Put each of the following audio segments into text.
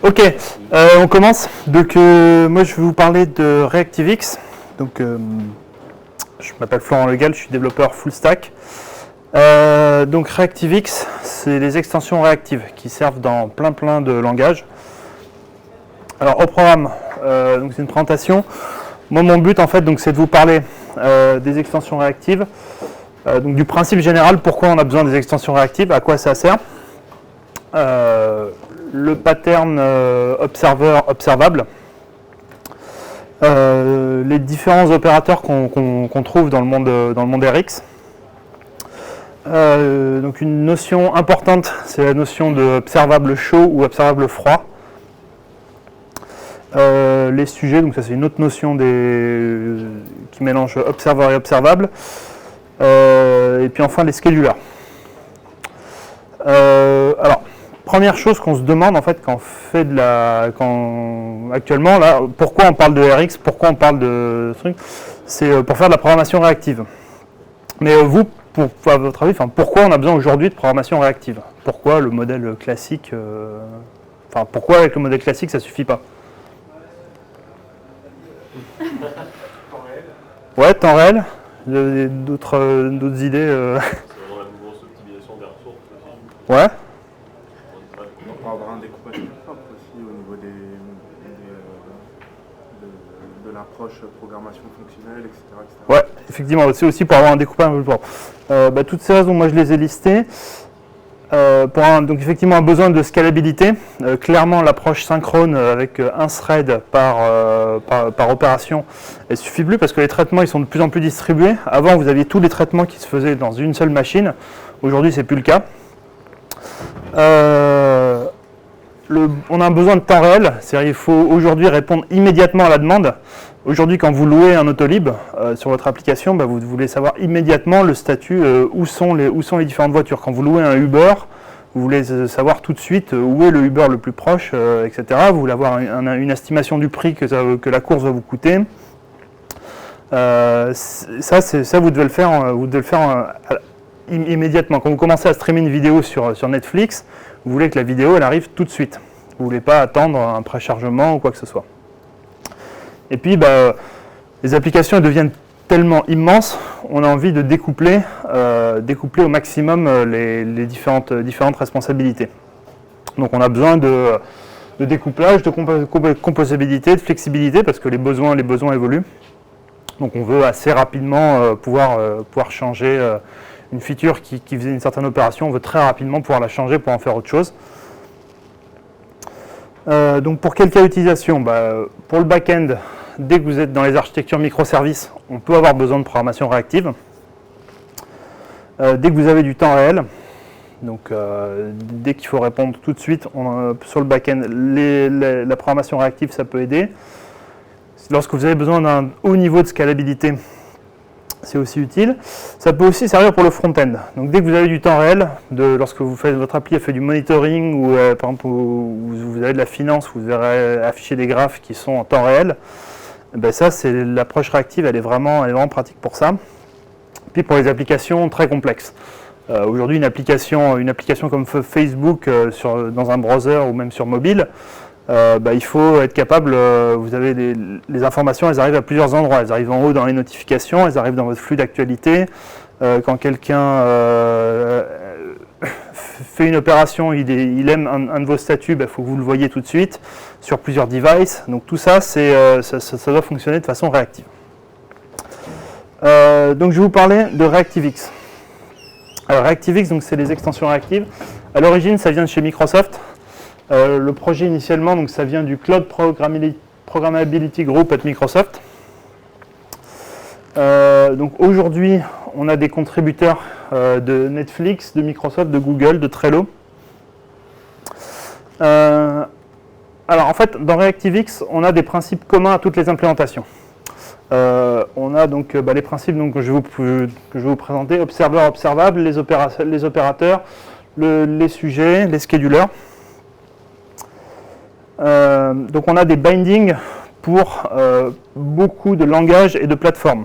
Ok, on commence. Donc, moi, je vais vous parler de ReactiveX. Donc, je m'appelle Florent Legal, je suis développeur full stack. Donc, ReactiveX, c'est les extensions réactives qui servent dans plein de langages. Alors, au programme, donc c'est une présentation. Moi, mon but, en fait, donc, c'est de vous parler des extensions réactives. Donc, du principe général, pourquoi on a besoin des extensions réactives, à quoi ça sert. Le pattern observable, les différents opérateurs qu'on trouve dans le monde RX. Donc une notion importante, c'est la notion de observable chaud ou observable froid. Les sujets, donc ça c'est une autre notion qui mélange observer et observable. Et puis enfin les schedulers. Alors, première chose qu'on se demande en fait quand on fait actuellement là, pourquoi on parle de RX, pourquoi on parle de ce truc, c'est pour faire de la programmation réactive. Mais vous, à votre avis, pourquoi on a besoin aujourd'hui de programmation réactive? Pourquoi le modèle classique, pourquoi avec le modèle classique ça suffit pas? Temps réel. Ouais, temps réel. D'autres idées C'est vraiment la plus grosse optimisation des ressources aussi. Ouais. On peut avoir un découpage plus propre aussi au niveau de l'approche programmation fonctionnelle, etc., etc. Ouais, effectivement, c'est aussi pour avoir un découpage un peu plus propre. Toutes ces raisons, moi je les ai listées. Donc effectivement un besoin de scalabilité, clairement l'approche synchrone avec un thread par opération, elle suffit plus parce que les traitements ils sont de plus en plus distribués. Avant vous aviez tous les traitements qui se faisaient dans une seule machine, aujourd'hui c'est plus le cas. On a un besoin de temps réel, c'est-à-dire il faut aujourd'hui répondre immédiatement à la demande. Aujourd'hui, quand vous louez un Autolib sur votre application, vous voulez savoir immédiatement le statut, où sont les différentes voitures. Quand vous louez un Uber, vous voulez savoir tout de suite où est le Uber le plus proche, etc. Vous voulez avoir une estimation du prix que la course va vous coûter. Ça, vous devez le faire, immédiatement. Quand vous commencez à streamer une vidéo sur Netflix, vous voulez que la vidéo elle arrive tout de suite. Vous ne voulez pas attendre un préchargement ou quoi que ce soit. Et puis, les applications deviennent tellement immenses, on a envie de découpler au maximum les différentes responsabilités. Donc, on a besoin de découplage, de composabilité, de flexibilité, parce que les besoins évoluent. Donc, on veut assez rapidement pouvoir changer une feature qui faisait une certaine opération, on veut très rapidement pouvoir la changer pour en faire autre chose. Donc pour quel cas d'utilisation? Pour le back-end, dès que vous êtes dans les architectures microservices, on peut avoir besoin de programmation réactive. Dès que vous avez du temps réel, donc dès qu'il faut répondre tout de suite sur le back-end, la programmation réactive ça peut aider. Lorsque vous avez besoin d'un haut niveau de scalabilité, c'est aussi utile. Ça peut aussi servir pour le front-end. Donc dès que vous avez du temps réel, lorsque votre appli a fait du monitoring ou par exemple vous avez de la finance, vous verrez afficher des graphes qui sont en temps réel, ça c'est l'approche réactive, elle est vraiment pratique pour ça. Puis pour les applications très complexes. Aujourd'hui une application comme Facebook dans un browser ou même sur mobile, il faut être capable, vous avez les informations, elles arrivent à plusieurs endroits, elles arrivent en haut dans les notifications, elles arrivent dans votre flux d'actualité, quand quelqu'un fait une opération, il aime un de vos statuts, il faut que vous le voyez tout de suite sur plusieurs devices, donc tout ça, ça doit fonctionner de façon réactive. Donc je vais vous parler de ReactiveX. Alors ReactiveX, c'est les extensions réactives. À l'origine, ça vient de chez Microsoft. Le projet initialement, donc ça vient du Cloud Programmability Group at Microsoft. Donc aujourd'hui, on a des contributeurs de Netflix, de Microsoft, de Google, de Trello. Alors en fait, dans ReactiveX, on a des principes communs à toutes les implémentations. On a donc les principes que je vais vous présenter, observer, observable, les opérateurs, les sujets, les schedulers. Donc on a des bindings pour beaucoup de langages et de plateformes.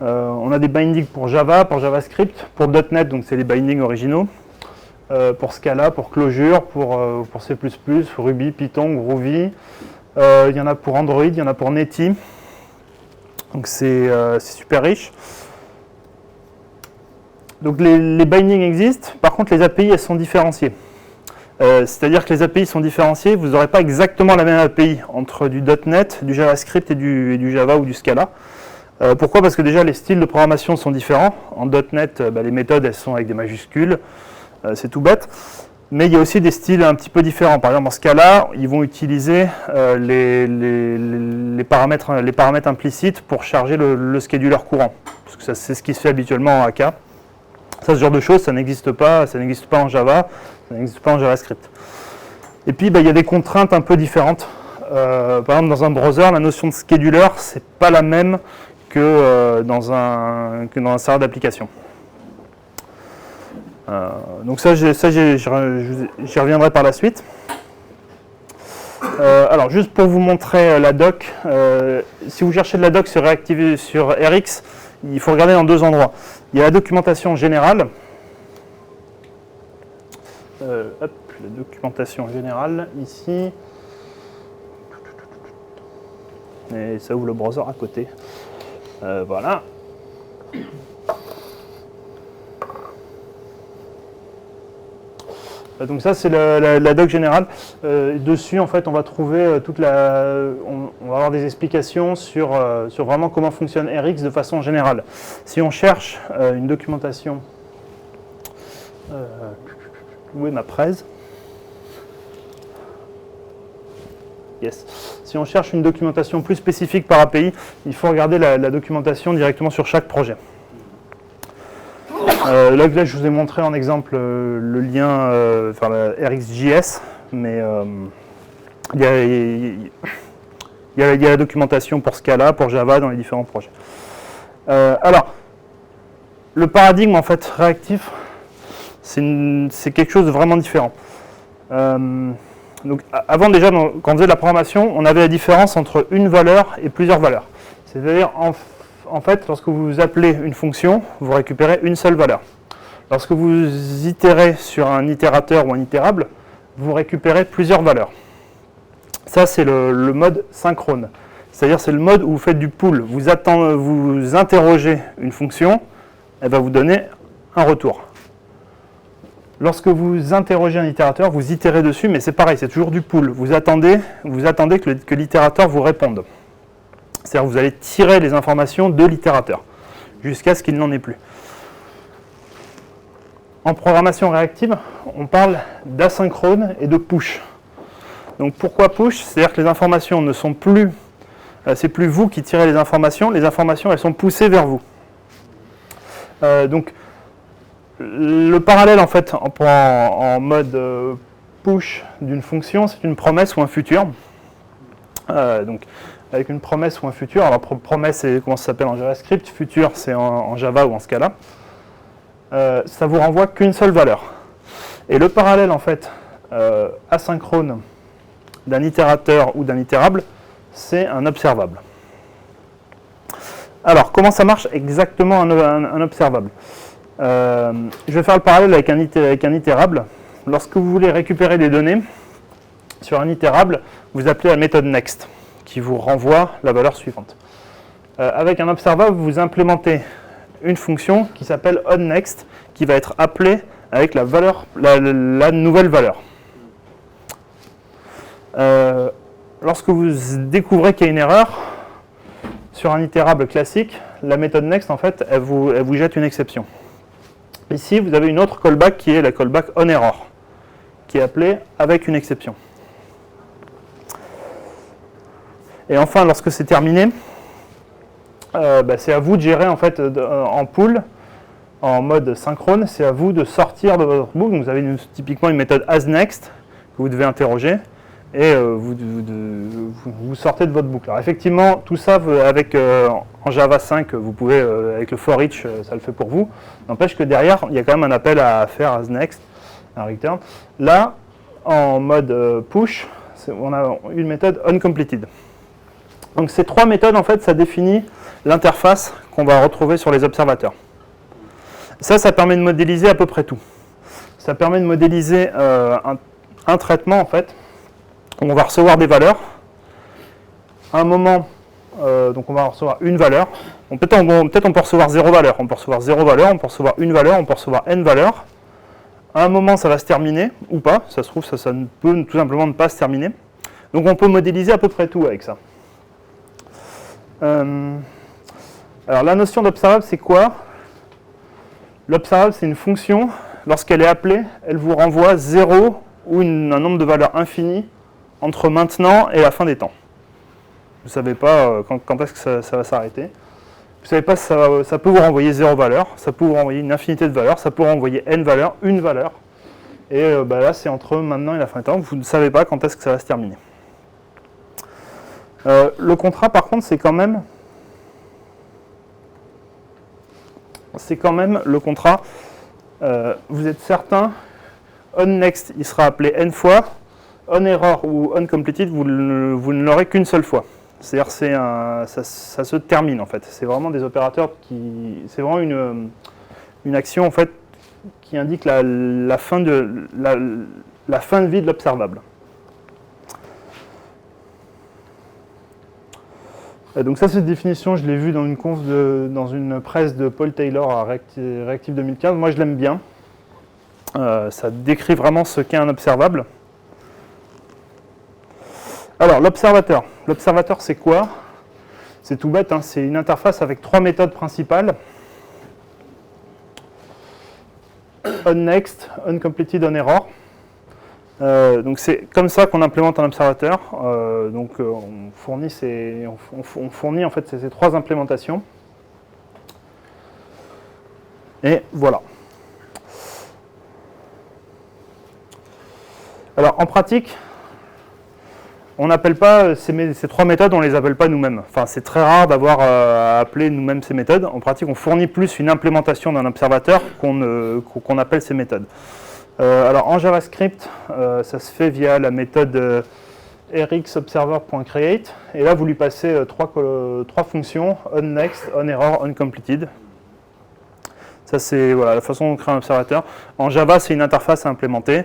On a des bindings pour Java, pour JavaScript, pour .NET, donc c'est les bindings originaux. pour Scala, pour Clojure, pour C++, Ruby, Python, Groovy. Il y en a pour Android, il y en a pour Netty. Donc c'est super riche. Donc les bindings existent, par contre les API elles sont différenciées. C'est-à-dire que les API sont différenciées, vous n'aurez pas exactement la même API entre du .NET, du JavaScript et du Java ou du Scala. Pourquoi? Parce que déjà les styles de programmation sont différents. En .NET, les méthodes elles sont avec des majuscules, c'est tout bête. Mais il y a aussi des styles un petit peu différents. Par exemple en Scala, ils vont utiliser les paramètres implicites pour charger le scheduler courant. Parce que c'est ce qui se fait habituellement en AK. Ça, ce genre de choses, ça n'existe pas en Java, ça n'existe pas en JavaScript. Et puis, il y a des contraintes un peu différentes. Par exemple, dans un browser, la notion de scheduler, c'est pas la même que dans un serveur d'application. Donc ça, j'y reviendrai par la suite. Alors, juste pour vous montrer la doc, si vous cherchez de la doc sur RX, il faut regarder dans deux endroits. Il y a la documentation générale. La documentation générale, ici. Et ça ouvre le browser à côté. Voilà. Donc ça, c'est la doc générale. Dessus, en fait, on va trouver on va avoir des explications sur vraiment comment fonctionne RX de façon générale. Si on cherche une documentation, où est ma presse? Yes. Si on cherche une documentation plus spécifique par API, il faut regarder la documentation directement sur chaque projet. Là, je vous ai montré en exemple le lien vers la RxJS, mais il y a la documentation pour Scala, pour Java dans les différents projets. Alors, le paradigme en fait réactif, c'est quelque chose de vraiment différent. Donc, avant déjà, quand on faisait de la programmation, on avait la différence entre une valeur et plusieurs valeurs. C'est-à-dire, en fait, lorsque vous appelez une fonction, vous récupérez une seule valeur. Lorsque vous itérez sur un itérateur ou un itérable, vous récupérez plusieurs valeurs. Ça, c'est le mode synchrone. C'est-à-dire, c'est le mode où vous faites du pool. Vous interrogez une fonction, elle va vous donner un retour. Lorsque vous interrogez un itérateur, vous itérez dessus, mais c'est pareil, c'est toujours du pool. Vous attendez que l'itérateur vous réponde. C'est-à-dire que vous allez tirer les informations de l'itérateur jusqu'à ce qu'il n'en ait plus. En programmation réactive, on parle d'asynchrone et de push. Donc pourquoi push? C'est-à-dire que les informations ne sont plus, c'est plus vous qui tirez les informations elles sont poussées vers vous. Donc le parallèle en fait en mode push d'une fonction, c'est une promesse ou un futur. Donc avec une promesse ou un futur, alors promesse c'est comment ça s'appelle en JavaScript, futur c'est en Java ou en Scala. Ça vous renvoie qu'une seule valeur. Et le parallèle en fait asynchrone d'un itérateur ou d'un itérable, c'est un observable. Alors comment ça marche exactement un observable? Je vais faire le parallèle avec un itérable. Lorsque vous voulez récupérer des données sur un itérable, vous appelez la méthode next qui vous renvoie la valeur suivante. Avec un observable, vous implémentez une fonction qui s'appelle onNext qui va être appelée avec la nouvelle valeur. Lorsque vous découvrez qu'il y a une erreur sur un itérable classique, la méthode next en fait elle vous jette une exception. Ici vous avez une autre callback qui est la callback onError qui est appelée avec une exception. Et enfin lorsque c'est terminé, c'est à vous de gérer en fait en pool, en mode synchrone, c'est à vous de sortir de votre boucle. Vous avez typiquement une méthode asNext que vous devez interroger et vous sortez de votre boucle. Alors effectivement, tout ça en Java 5, vous pouvez avec le for each, ça le fait pour vous. N'empêche que derrière, il y a quand même un appel à faire asNext, un return. Là, en mode push, on a une méthode onCompleted. Donc ces trois méthodes, en fait, ça définit l'interface qu'on va retrouver sur les observateurs. Ça permet de modéliser à peu près tout. ça permet de modéliser un traitement, en fait, où on va recevoir des valeurs. À un moment, donc on va recevoir une valeur. Peut-être on peut recevoir 0 valeur. On peut recevoir 0 valeur, on peut recevoir une valeur, on peut recevoir n valeurs. À un moment, ça va se terminer, ou pas. Ça se trouve, ça ne peut tout simplement ne pas se terminer. Donc on peut modéliser à peu près tout avec ça. Alors la notion d'observable, c'est quoi? L'observable, c'est une fonction. Lorsqu'elle est appelée, elle vous renvoie 0 ou un nombre de valeurs infini entre maintenant et la fin des temps. Vous ne savez pas quand est-ce que ça va s'arrêter. Vous ne savez pas si ça peut vous renvoyer 0 valeur, ça peut vous renvoyer une infinité de valeurs, ça peut vous renvoyer n valeurs, une valeur. Et là, c'est entre maintenant et la fin des temps. Vous ne savez pas quand est-ce que ça va se terminer. Le contrat, par contre, c'est quand même le contrat. Vous êtes certain, onNext, il sera appelé n fois, onError ou onCompleted, vous ne l'aurez qu'une seule fois. C'est-à-dire ça se termine en fait. C'est vraiment des opérateurs c'est vraiment une action en fait qui indique la fin de vie de l'observable. Donc ça, cette définition, je l'ai vue dans une presse de Paul Taylor à Reactive 2015. Moi, je l'aime bien. Ça décrit vraiment ce qu'est un observable. Alors, l'observateur. L'observateur, c'est quoi? C'est tout bête, hein, c'est une interface avec 3 méthodes principales. onNext, onCompleted, onError. Donc c'est comme ça qu'on implémente un observateur. On fournit en fait ces 3 implémentations. Et voilà. Alors en pratique, on n'appelle pas ces 3 méthodes, on ne les appelle pas nous-mêmes. Enfin, c'est très rare d'avoir à appeler nous-mêmes ces méthodes. En pratique, on fournit plus une implémentation d'un observateur qu'on appelle ces méthodes. Alors en JavaScript, ça se fait via la méthode rxObserver.create. Et là, vous lui passez 3 fonctions, onNext, onError, onCompleted. Ça, c'est la façon de créer un observateur. En Java, c'est une interface à implémenter.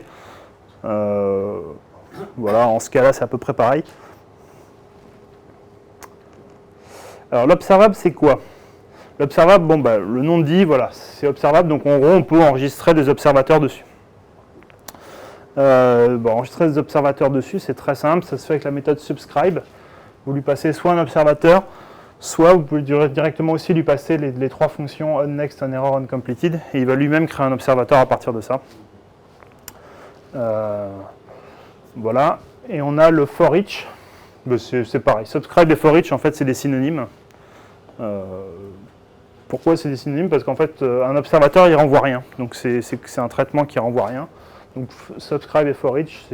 En ce cas-là, c'est à peu près pareil. Alors, l'observable, c'est quoi? L'observable, le nom dit, c'est observable, donc en gros, on peut enregistrer des observateurs dessus. Enregistrer des observateurs dessus, c'est très simple, ça se fait avec la méthode subscribe. Vous lui passez soit un observateur, soit vous pouvez directement aussi lui passer les 3 fonctions onNext, onError, onCompleted, et il va lui-même créer un observateur à partir de ça. Voilà, et on a le for each, c'est pareil, subscribe et for each en fait c'est des synonymes. Pourquoi c'est des synonymes? Parce qu'en fait un observateur il renvoie rien, donc c'est un traitement qui renvoie rien. Donc subscribe et for each,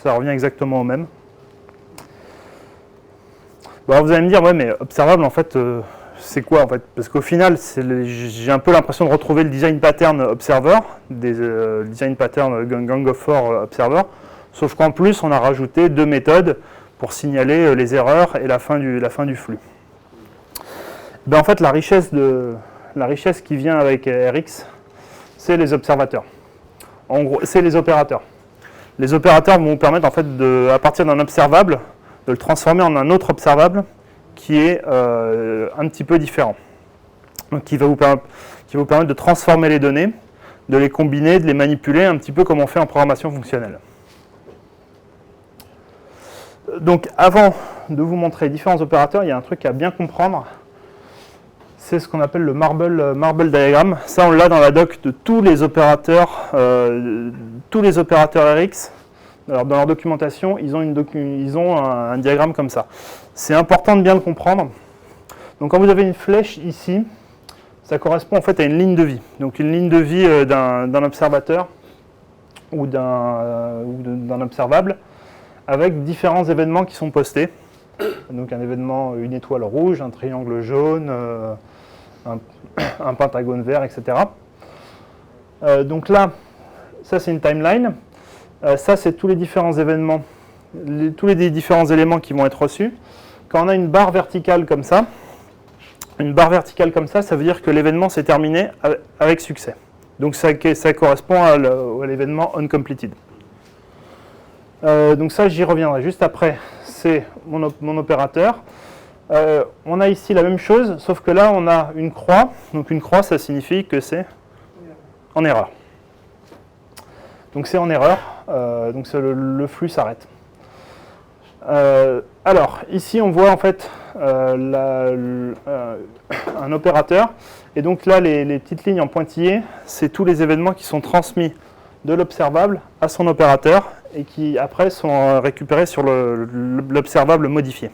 ça revient exactement au même. Vous allez me dire, ouais mais observable en fait c'est quoi en fait? Parce qu'au final j'ai un peu l'impression de retrouver le design pattern observer, design pattern gang of 4 observer. Sauf qu'en plus, on a rajouté 2 méthodes pour signaler les erreurs et la fin du flux. En fait, la richesse qui vient avec Rx, c'est les observateurs. En gros, c'est les opérateurs. Les opérateurs vont vous permettre, en fait, à partir d'un observable, de le transformer en un autre observable qui est un petit peu différent. Donc, qui va vous permettre de transformer les données, de les combiner, de les manipuler, un petit peu comme on fait en programmation fonctionnelle. Donc avant de vous montrer les différents opérateurs, il y a un truc à bien comprendre, c'est ce qu'on appelle le marble diagram. Ça on l'a dans la doc de tous les opérateurs Rx. Alors dans leur documentation, ils ont un diagramme comme ça. C'est important de bien le comprendre. Donc quand vous avez une flèche ici, ça correspond en fait à une ligne de vie. Donc une ligne de vie d'un observateur ou d'un observable, avec différents événements qui sont postés. Donc un événement, une étoile rouge, un triangle jaune, un pentagone vert, etc. Donc là, ça c'est une timeline. Ça c'est tous les différents événements, tous les différents éléments qui vont être reçus. Quand on a une barre verticale comme ça, ça veut dire que l'événement s'est terminé avec succès. Donc ça correspond à l'événement onCompleted. Donc ça, j'y reviendrai juste après. C'est mon opérateur. On a ici la même chose, sauf que là, on a une croix. Donc une croix, ça signifie que c'est en erreur. Donc c'est en erreur, donc le flux s'arrête. Alors, ici, on voit en fait un opérateur. Et donc là, les petites lignes en pointillé, c'est tous les événements qui sont transmis de l'observable à son opérateur et qui après sont récupérés sur l'observable modifié.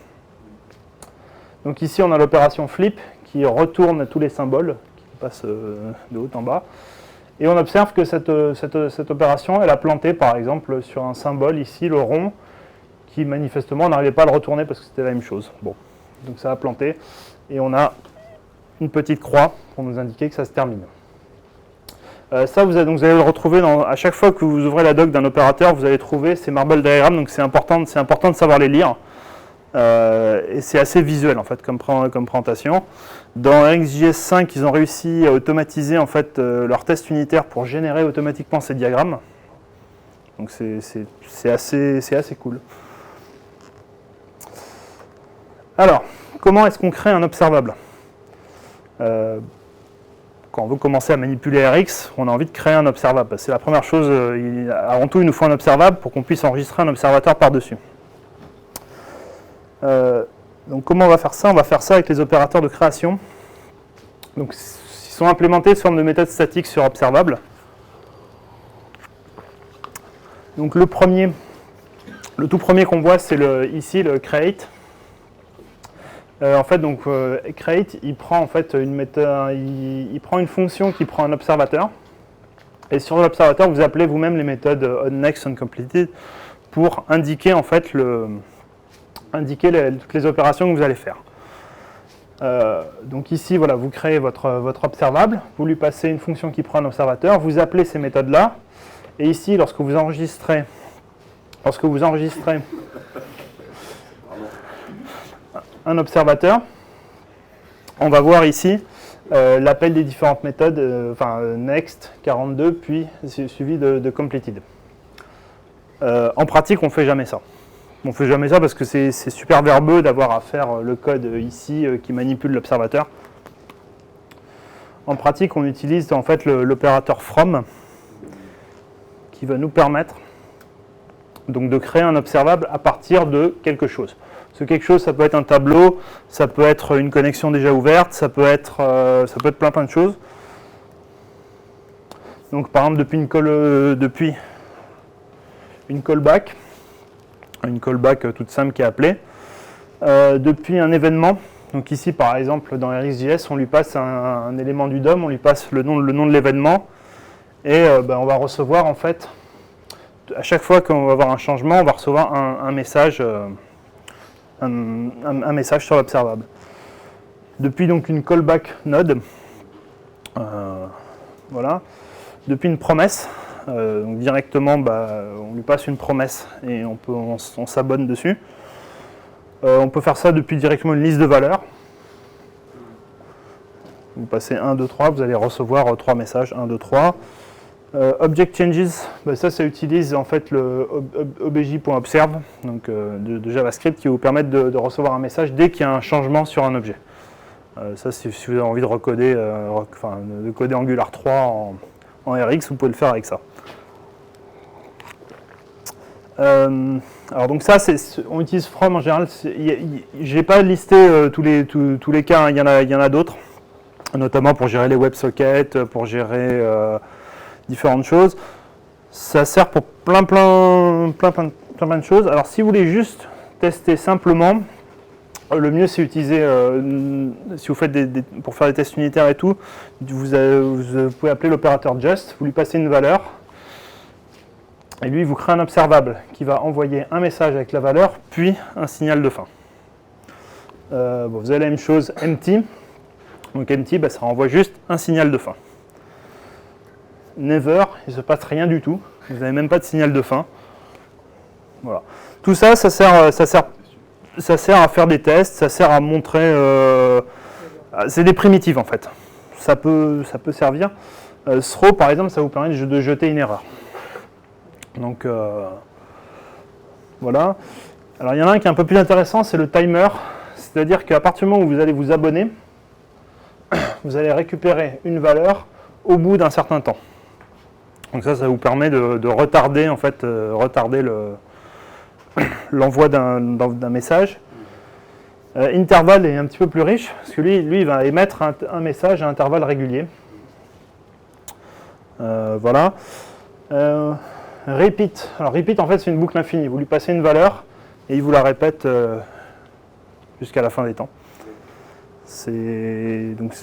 Donc ici, on a l'opération flip qui retourne tous les symboles, qui passent de haut en bas. Et on observe que cette opération, elle a planté par exemple sur un symbole ici, le rond, qui manifestement on n'arrivait pas à le retourner parce que c'était la même chose. Bon, donc ça a planté et on a une petite croix pour nous indiquer que ça se termine. Ça, vous allez le retrouver à chaque fois que vous ouvrez la doc d'un opérateur, vous allez trouver ces marble diagrammes, donc c'est important de savoir les lire. Et c'est assez visuel en fait comme présentation. Dans RxJS 5, ils ont réussi à automatiser en fait leur test unitaire pour générer automatiquement ces diagrammes. Donc c'est assez cool. Alors, comment est-ce qu'on crée un observable ? Quand on veut commencer à manipuler Rx, on a envie de créer un observable. C'est la première chose. Avant tout, il nous faut un observable pour qu'on puisse enregistrer un observateur par-dessus. Donc comment on va faire ça ? On va faire ça avec les opérateurs de création. Donc ils sont implémentés sous forme de méthode statique sur observable. Donc le tout premier qu'on voit, c'est ici le create. En fait, donc create, il prend en fait une méthode, il prend une fonction qui prend un observateur. Et sur l'observateur, vous appelez vous-même les méthodes onNext, onCompleted pour indiquer en fait toutes les opérations que vous allez faire. Donc ici, voilà, vous créez votre observable, vous lui passez une fonction qui prend un observateur, vous appelez ces méthodes-là, et ici, lorsque vous enregistrez un observateur, on va voir ici l'appel des différentes méthodes, next, 42, puis suivi de completed. En pratique, on ne fait jamais ça. On ne fait jamais ça parce que c'est super verbeux d'avoir à faire le code ici qui manipule l'observateur. En pratique, on utilise en fait l'opérateur from qui va nous permettre donc de créer un observable à partir de quelque chose. Ce quelque chose, ça peut être un tableau, ça peut être une connexion déjà ouverte, ça peut être plein de choses. Donc par exemple, depuis une callback toute simple qui est appelée, depuis un événement. Donc ici, par exemple, dans RxJS, on lui passe un élément du DOM, on lui passe le nom de l'événement, et on va recevoir en fait, à chaque fois qu'on va avoir un changement, on va recevoir un message sur l'observable. Depuis donc une callback node, voilà, depuis une promesse, donc directement on lui passe une promesse et on s'abonne dessus. On peut faire ça depuis directement une liste de valeurs. Vous passez 1, 2, 3, vous allez recevoir 3 messages, 1, 2, 3. Object changes, ça utilise en fait le obj.observe donc de JavaScript qui va vous permettre de recevoir un message dès qu'il y a un changement sur un objet. Ça, si vous avez envie de recoder, de coder Angular 3 en Rx, vous pouvez le faire avec ça. Alors donc ça, on utilise from en général. Je n'ai pas listé tous les cas, hein, il y en a d'autres, notamment pour gérer les WebSockets, pour gérer différentes choses. Ça sert pour plein de choses. Alors si vous voulez juste tester simplement, le mieux c'est utiliser, si vous faites pour faire des tests unitaires et tout, vous pouvez appeler l'opérateur just, vous lui passez une valeur, et lui il vous crée un observable qui va envoyer un message avec la valeur, puis un signal de fin. Vous avez la même chose, empty, donc empty, ça renvoie juste un signal de fin. Never, il ne se passe rien du tout, vous n'avez même pas de signal de fin. Voilà. Tout ça, ça sert à faire des tests, ça sert à montrer. C'est des primitives en fait. Ça peut servir. throw, par exemple, ça vous permet de jeter une erreur. Donc, voilà. Alors, il y en a un qui est un peu plus intéressant, c'est le timer. C'est-à-dire qu'à partir du moment où vous allez vous abonner, vous allez récupérer une valeur au bout d'un certain temps. Donc ça vous permet de retarder, en fait, l'envoi d'un message. Interval est un petit peu plus riche, parce que lui il va émettre un message à intervalles réguliers. Voilà. Repeat. Alors repeat, en fait, c'est une boucle infinie. Vous lui passez une valeur et il vous la répète jusqu'à la fin des temps. Donc,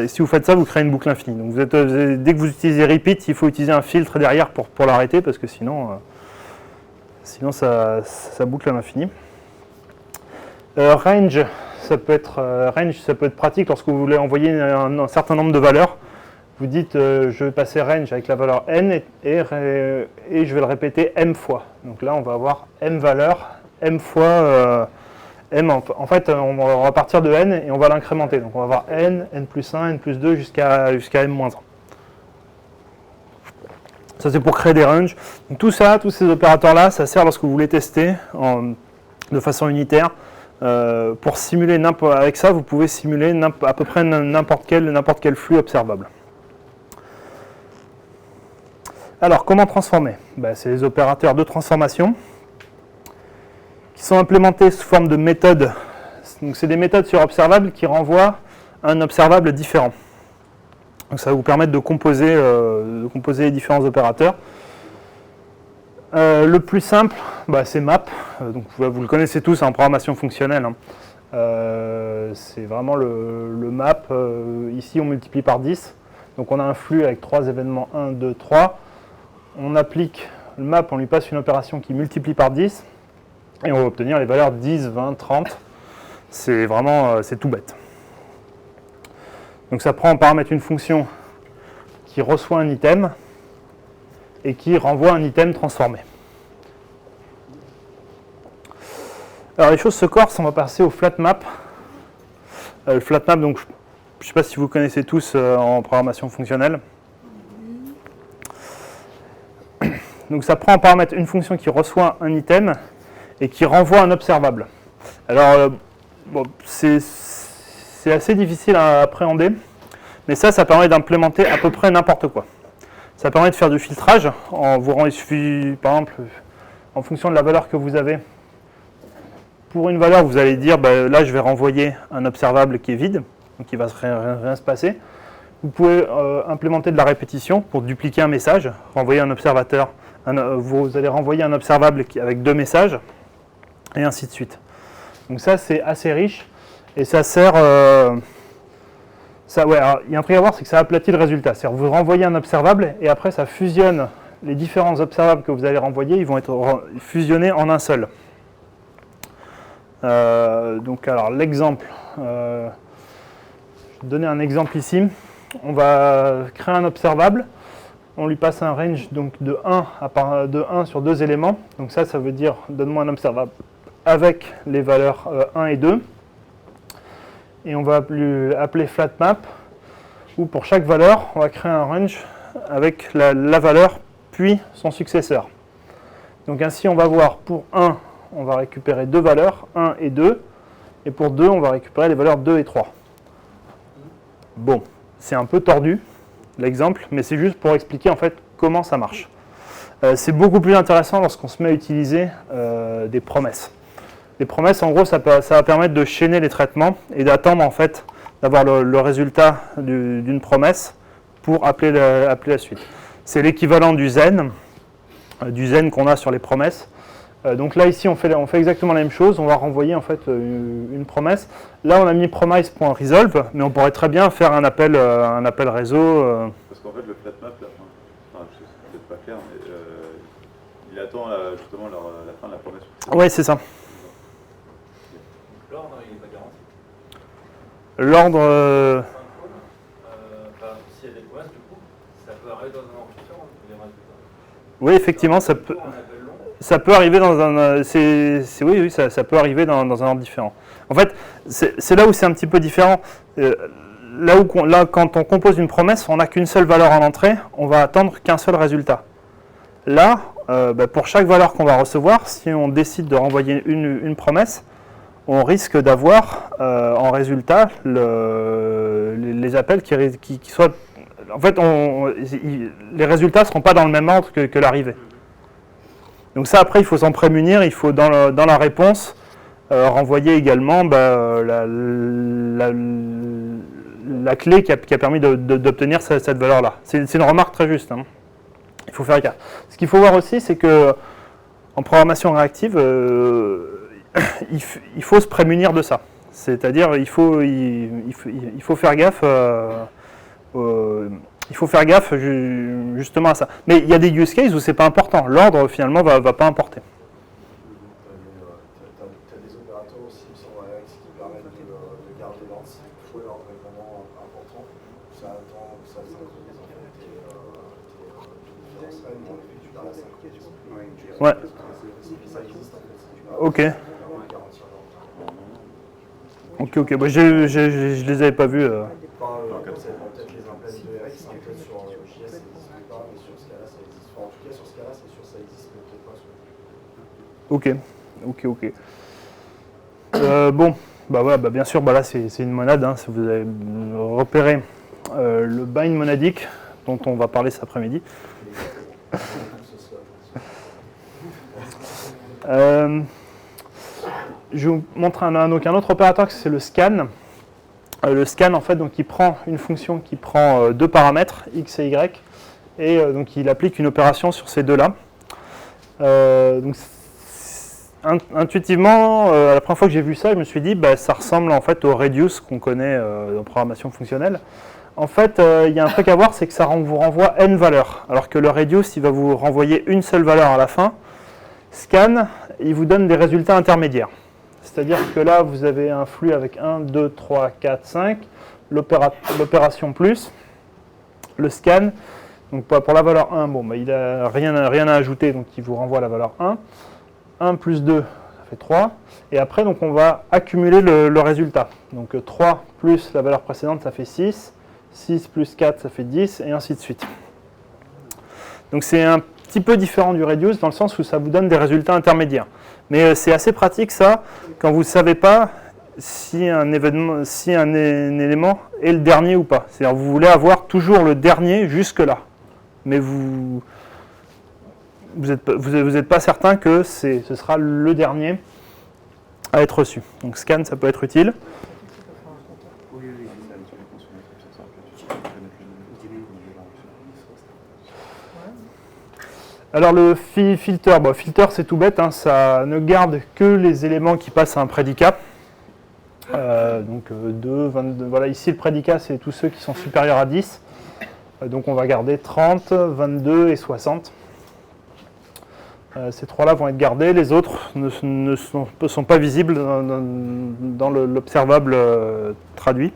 si vous faites ça, vous créez une boucle infinie. Donc dès que vous utilisez repeat, il faut utiliser un filtre derrière pour l'arrêter, parce que sinon ça boucle à l'infini. Range, ça peut être pratique lorsque vous voulez envoyer un certain nombre de valeurs. Vous dites je vais passer range avec la valeur n et je vais le répéter m fois. Donc là on va avoir m valeurs, m fois m. En fait on va partir de n et on va l'incrémenter. Donc on va avoir n, n plus 1, n plus 2 jusqu'à m moins 1. Ça c'est pour créer des ranges. Donc tout ça, tous ces opérateurs là, ça sert lorsque vous voulez tester de façon unitaire. Pour simuler avec ça, vous pouvez simuler à peu près n'importe quel flux observable. Alors, comment transformer? C'est les opérateurs de transformation qui sont implémentés sous forme de méthodes. Donc, c'est des méthodes sur observable qui renvoient à un observable différent. Donc, ça va vous permettre de composer les différents opérateurs. Le plus simple, c'est map. Donc, vous le connaissez tous en programmation fonctionnelle. C'est vraiment le map. Ici, on multiplie par 10. Donc, on a un flux avec 3 événements 1, 2, 3. On applique le map, on lui passe une opération qui multiplie par 10. Et on va obtenir les valeurs 10, 20, 30. C'est tout bête. Donc, ça prend en paramètre une fonction qui reçoit un item et qui renvoie un item transformé. Alors les choses se corsent, on va passer au flat map. Le flat map, donc je ne sais pas si vous connaissez tous en programmation fonctionnelle. Donc ça prend en paramètre une fonction qui reçoit un item et qui renvoie un observable. Alors c'est assez difficile à appréhender, mais ça permet d'implémenter à peu près n'importe quoi. Ça permet de faire du filtrage. Il suffit, par exemple, en fonction de la valeur que vous avez, pour une valeur, vous allez dire, là, je vais renvoyer un observable qui est vide, donc il ne va rien se passer. Vous pouvez implémenter de la répétition pour dupliquer un message, renvoyer un observateur. Vous allez renvoyer un observable avec 2 messages, et ainsi de suite. Donc ça, c'est assez riche, et ça sert... alors, il y a un truc à voir, c'est que ça aplatit le résultat. C'est-à-dire que vous renvoyez un observable et après ça fusionne les différents observables que vous allez renvoyer, ils vont être fusionnés en un seul. Donc alors l'exemple, je vais donner un exemple ici. On va créer un observable, on lui passe un range donc de 1 sur 2 éléments. Donc ça veut dire donne-moi un observable avec les valeurs 1 et 2. Et on va appeler flatMap, où pour chaque valeur, on va créer un range avec la valeur, puis son successeur. Donc ainsi, on va voir pour 1, on va récupérer 2 valeurs, 1 et 2, et pour 2, on va récupérer les valeurs 2 et 3. Bon, c'est un peu tordu, l'exemple, mais c'est juste pour expliquer en fait comment ça marche. C'est beaucoup plus intéressant lorsqu'on se met à utiliser des promesses. Les promesses, en gros, ça va permettre de chaîner les traitements et d'attendre en fait d'avoir le résultat d'une promesse pour appeler la suite. C'est l'équivalent du zen qu'on a sur les promesses. Donc là, ici, on fait exactement la même chose. On va renvoyer en fait une promesse. Là, on a mis promise.resolve, mais on pourrait très bien faire un appel réseau. Parce qu'en fait, le flat map, c'est peut-être pas clair, mais il attend justement la fin de la promesse. Oui, c'est ça. L'ordre, il n'est pas garanti. L'ordre. S'il y a des promesses, du coup, ça peut arriver dans un ordre différent. Oui, effectivement, ça peut arriver dans un. Oui, ça peut arriver dans un ordre différent. En fait, c'est là où c'est un petit peu différent. là, quand on compose une promesse, on n'a qu'une seule valeur en entrée, on va attendre qu'un seul résultat. Là, pour chaque valeur qu'on va recevoir, si on décide de renvoyer une promesse, on risque d'avoir en résultat les appels qui soient... En fait, les résultats ne seront pas dans le même ordre que l'arrivée. Donc ça, après, il faut s'en prémunir, il faut dans la réponse renvoyer également la clé qui a permis d'obtenir cette valeur-là. C'est une remarque très juste, hein. Il faut faire gaffe. Ce qu'il faut voir aussi, c'est que en programmation réactive, il faut se prémunir de ça. C'est-à-dire, il faut faire gaffe. Il faut faire gaffe justement à ça. Mais il y a des use cases où c'est pas important. L'ordre finalement va pas importer. Tu as des opérateurs aussi qui permettent de garder l'ordre si toutefois l'ordre est vraiment important. Ça attend, ça synchronise en fait tes différences règles pour effectuer la synchronisation. Ouais. Ça existe en fait. Ok. Ok. Bah, je les avais pas vus. Comme ça, peut-être les implants de RX, peut-être sur JS ça n'existe pas, mais sur Scala ça existe. Enfin, en tout cas sur Scala c'est sûr ça existe, mais peut-être pas sur... Ok. Bon, voilà, bien sûr, là c'est une monade. Hein, si vous avez repéré le bind monadique dont on va parler cet après-midi. Je vous montre un autre opérateur, c'est le scan. Le scan, en fait, donc il prend une fonction qui prend deux paramètres, x et y, et donc il applique une opération sur ces deux-là. Donc intuitivement, la première fois que j'ai vu ça, je me suis dit, ça ressemble en fait au reduce qu'on connaît en programmation fonctionnelle. En fait, il y a un truc à voir, c'est que ça vous renvoie n valeurs, alors que le reduce, il va vous renvoyer une seule valeur à la fin. Scan, il vous donne des résultats intermédiaires. C'est-à-dire que là, vous avez un flux avec 1, 2, 3, 4, 5, l'opération plus, le scan. Donc pour la valeur 1, il n'a rien à ajouter, donc il vous renvoie la valeur 1. 1 plus 2, ça fait 3. Et après, donc, on va accumuler le résultat. Donc 3 plus la valeur précédente, ça fait 6. 6 plus 4, ça fait 10, et ainsi de suite. Donc c'est un petit peu différent du reduce, dans le sens où ça vous donne des résultats intermédiaires. Mais c'est assez pratique ça, quand vous ne savez pas si un élément est le dernier ou pas. C'est-à-dire vous voulez avoir toujours le dernier jusque-là. Mais vous n'êtes pas certain que ce sera le dernier à être reçu. Donc scan, ça peut être utile. Alors le filter, filter c'est tout bête, hein, ça ne garde que les éléments qui passent à un prédicat. Donc 2, 22, voilà, ici le prédicat c'est tous ceux qui sont supérieurs à 10. Donc on va garder 30, 22 et 60. Ces trois-là vont être gardés, les autres ne sont pas visibles dans l'observable traduit.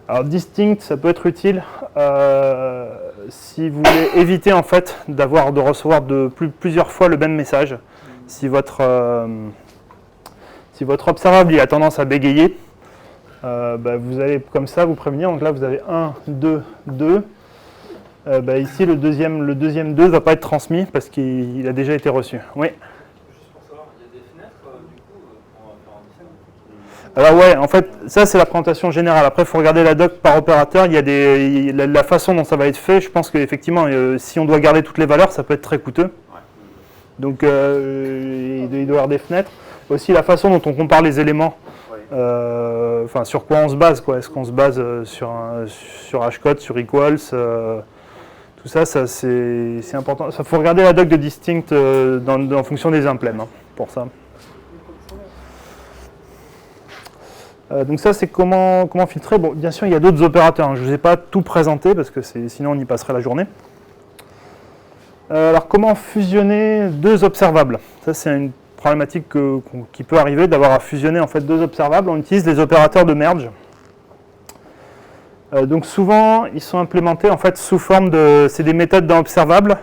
Alors distinct, ça peut être utile si vous voulez éviter en fait de recevoir plusieurs fois le même message. Si votre observable il a tendance à bégayer, vous allez comme ça vous prévenir. Donc là vous avez 1, 2, 2. Ici le deuxième 2 ne va pas être transmis parce qu'il a déjà été reçu. Oui. Alors ouais, en fait, ça c'est la présentation générale. Après, il faut regarder la doc par opérateur. Il y a la façon dont ça va être fait. Je pense qu'effectivement, si on doit garder toutes les valeurs, ça peut être très coûteux. Donc, il doit y avoir des fenêtres. Aussi, la façon dont on compare les éléments. Sur quoi on se base, quoi. Est-ce qu'on se base sur hashcode, sur equals tout ça, c'est important. Il faut regarder la doc de distinct en fonction des implèmes, hein, pour ça. Donc ça, c'est comment filtrer. Bon, bien sûr, il y a d'autres opérateurs. Hein. Je ne vous ai pas tout présenté parce que sinon on y passerait la journée. Alors, comment fusionner deux observables? Ça, c'est une problématique qui peut arriver d'avoir à fusionner en fait deux observables. On utilise les opérateurs de merge. Donc souvent, ils sont implémentés en fait sous forme c'est des méthodes d'un observable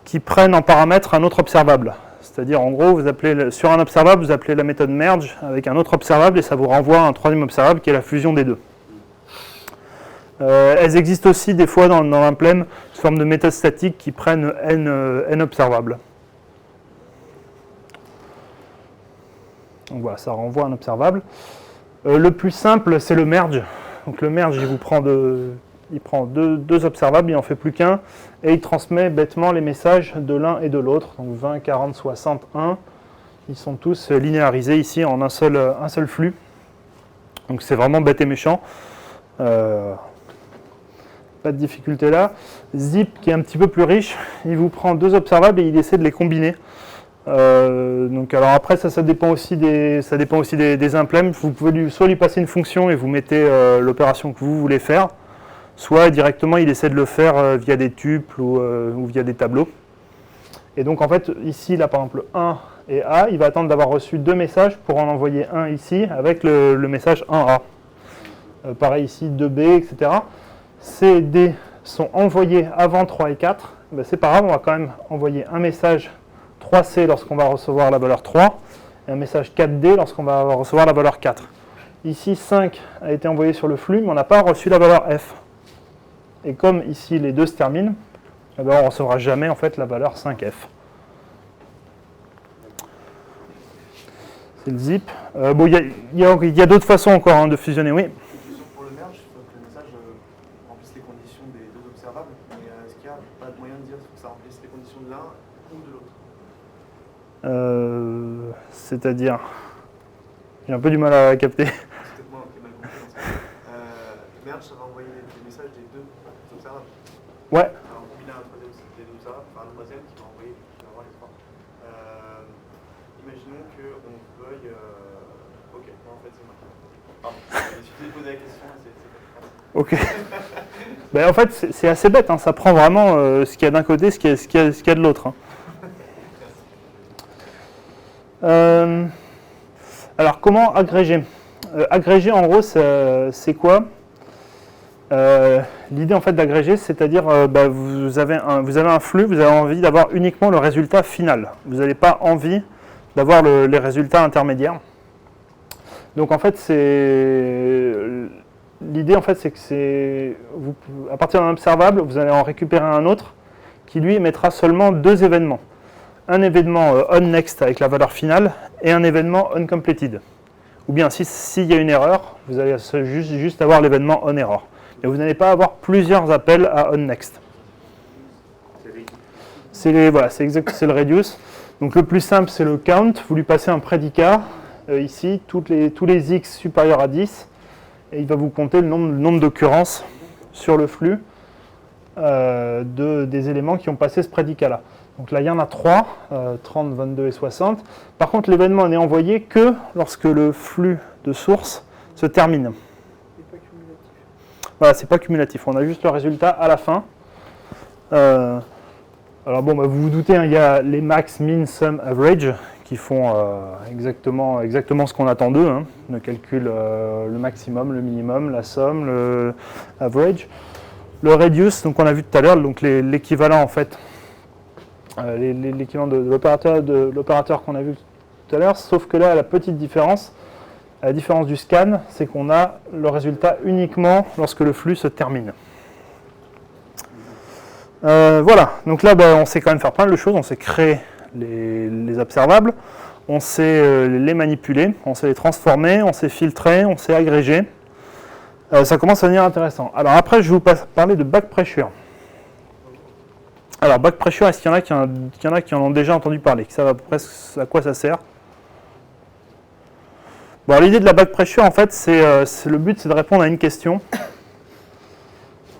qui prennent en paramètre un autre observable. C'est-à-dire, en gros, vous appelez sur un observable, vous appelez la méthode merge avec un autre observable et ça vous renvoie à un troisième observable qui est la fusion des deux. Elles existent aussi des fois dans un plane sous forme de méthodes statiques qui prennent n observables. Donc voilà, ça renvoie à un observable. Le plus simple, c'est le merge. Donc le merge, il prend deux observables, il n'en fait plus qu'un, et il transmet bêtement les messages de l'un et de l'autre. Donc 20, 40, 60, 1. Ils sont tous linéarisés ici en un seul flux. Donc c'est vraiment bête et méchant. Pas de difficulté là. Zip, qui est un petit peu plus riche, il vous prend deux observables et il essaie de les combiner. Donc alors après ça dépend aussi des implèmes. Vous pouvez soit lui passer une fonction et vous mettez l'opération que vous voulez faire, soit directement il essaie de le faire via des tuples ou via des tableaux. Et donc en fait ici là par exemple 1 et A, il va attendre d'avoir reçu deux messages pour en envoyer un ici avec le message 1A. Pareil ici 2B, etc. C et D sont envoyés avant 3 et 4. Ben, c'est pas grave, on va quand même envoyer un message 3C lorsqu'on va recevoir la valeur 3 et un message 4D lorsqu'on va recevoir la valeur 4. Ici 5 a été envoyé sur le flux mais on n'a pas reçu la valeur F. Et comme ici les deux se terminent, eh ben, on ne recevra jamais en fait la valeur 5F. C'est le zip. Bon, il y a d'autres façons encore hein, de fusionner, oui. Pour le merge, il faut que le message remplisse les conditions des deux observables, mais est-ce qu'il n'y a pas de moyen de dire que ça remplisse les conditions de l'un ou de l'autre? C'est-à-dire, j'ai un peu du mal à capter. C'est peut-être moi qui ai mal compris. Merge, ça va envoyer des messages des deux observables. Ouais. Alors, il a un troisième des deux observables, enfin un troisième qui va envoyer, qui va avoir les trois. Imaginons qu'on veuille. Ok, non, en fait, c'est moi. Pardon, je suis posé la question, c'est Ok. Ben, en fait, c'est assez bête, hein. Ça prend vraiment ce qu'il y a d'un côté, ce qu'il y a de l'autre. Hein. Alors, comment agréger? Agréger, en gros, c'est quoi? L'idée en fait d'agréger, c'est-à-dire vous avez un flux, vous avez envie d'avoir uniquement le résultat final. Vous n'avez pas envie d'avoir les résultats intermédiaires. Donc en fait, l'idée en fait, c'est que à partir d'un observable, vous allez en récupérer un autre qui lui émettra seulement deux événements. Un événement onNext avec la valeur finale et un événement onCompleted. Ou bien s'il y a une erreur, vous allez juste avoir l'événement onError. Et vous n'allez pas avoir plusieurs appels à onNext. C'est le reduce. Donc le plus simple, c'est le count. Vous lui passez un prédicat, ici, tous les x supérieurs à 10, et il va vous compter le nombre d'occurrences sur le flux des éléments qui ont passé ce prédicat-là. Donc là, il y en a 3, 30, 22 et 60. Par contre, l'événement n'est envoyé que lorsque le flux de source se termine. Voilà, c'est pas cumulatif, on a juste le résultat à la fin. Alors bon, vous vous doutez, hein, il y a les max, min, sum, average qui font exactement ce qu'on attend d'eux. Hein. On calcule le maximum, le minimum, la somme, le average. Le reduce, donc on a vu tout à l'heure, donc l'équivalent en fait, l'équivalent de l'opérateur qu'on a vu tout à l'heure, sauf que là, la petite différence, la différence du scan, c'est qu'on a le résultat uniquement lorsque le flux se termine. Voilà, donc là on sait quand même faire plein de choses, on sait créer les observables, on sait les manipuler, on sait les transformer, on sait filtrer, on sait agréger. Ça commence à devenir intéressant. Alors après je vais vous parler de back pressure. Alors back pressure, est-ce qu'il y en a qui en ont déjà entendu parler? Ça va presque à quoi ça sert? Bon, l'idée de la back pressure, en fait, le but, c'est de répondre à une question.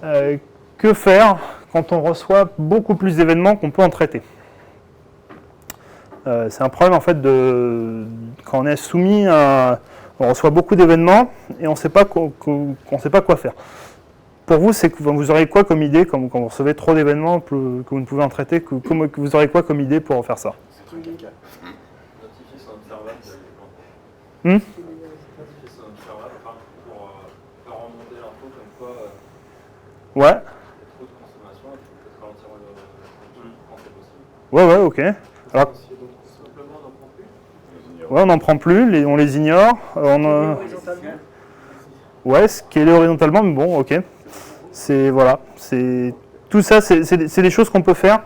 Que faire quand on reçoit beaucoup plus d'événements qu'on peut en traiter? C'est un problème, en fait, quand on est soumis à... On reçoit beaucoup d'événements et on ne sait pas quoi faire. Pour vous, vous aurez quoi comme idée quand vous recevez trop d'événements que vous ne pouvez en traiter? Vous aurez quoi comme idée pour faire ça? Notifier son observable. Notifier son observable pour faire remonter l'info comme quoi Ouais. il y a trop de consommation et qu'il faut peut-être ralentir le flux quand c'est possible. Ouais, ok. Alors, S'il y a d'autres Ouais, on n'en prend plus, on les ignore. Horizontalement. Ouais, scaler horizontalement, mais bon, ok. Voilà, tout ça, c'est des choses qu'on peut faire.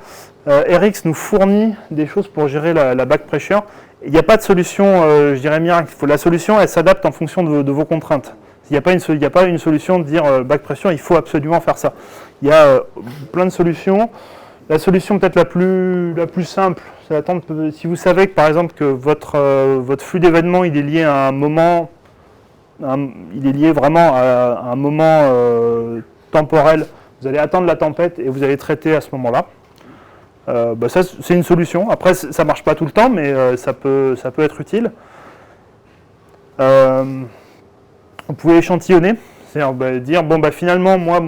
RX nous fournit des choses pour gérer la back pressure. Il n'y a pas de solution, je dirais, miracle. La solution, elle s'adapte en fonction de vos contraintes. Il n'y a pas une solution de dire back pressure, il faut absolument faire ça. Il y a plein de solutions. La solution peut-être la plus simple, c'est d'attendre. Si vous savez que par exemple que votre flux d'événements il est lié à un moment, il est lié vraiment à un moment temporel, vous allez attendre la tempête et vous allez traiter à ce moment-là. Ça c'est une solution. Après ça marche pas tout le temps, mais ça peut être utile. Vous pouvez échantillonner, c'est-à-dire dire bon finalement moi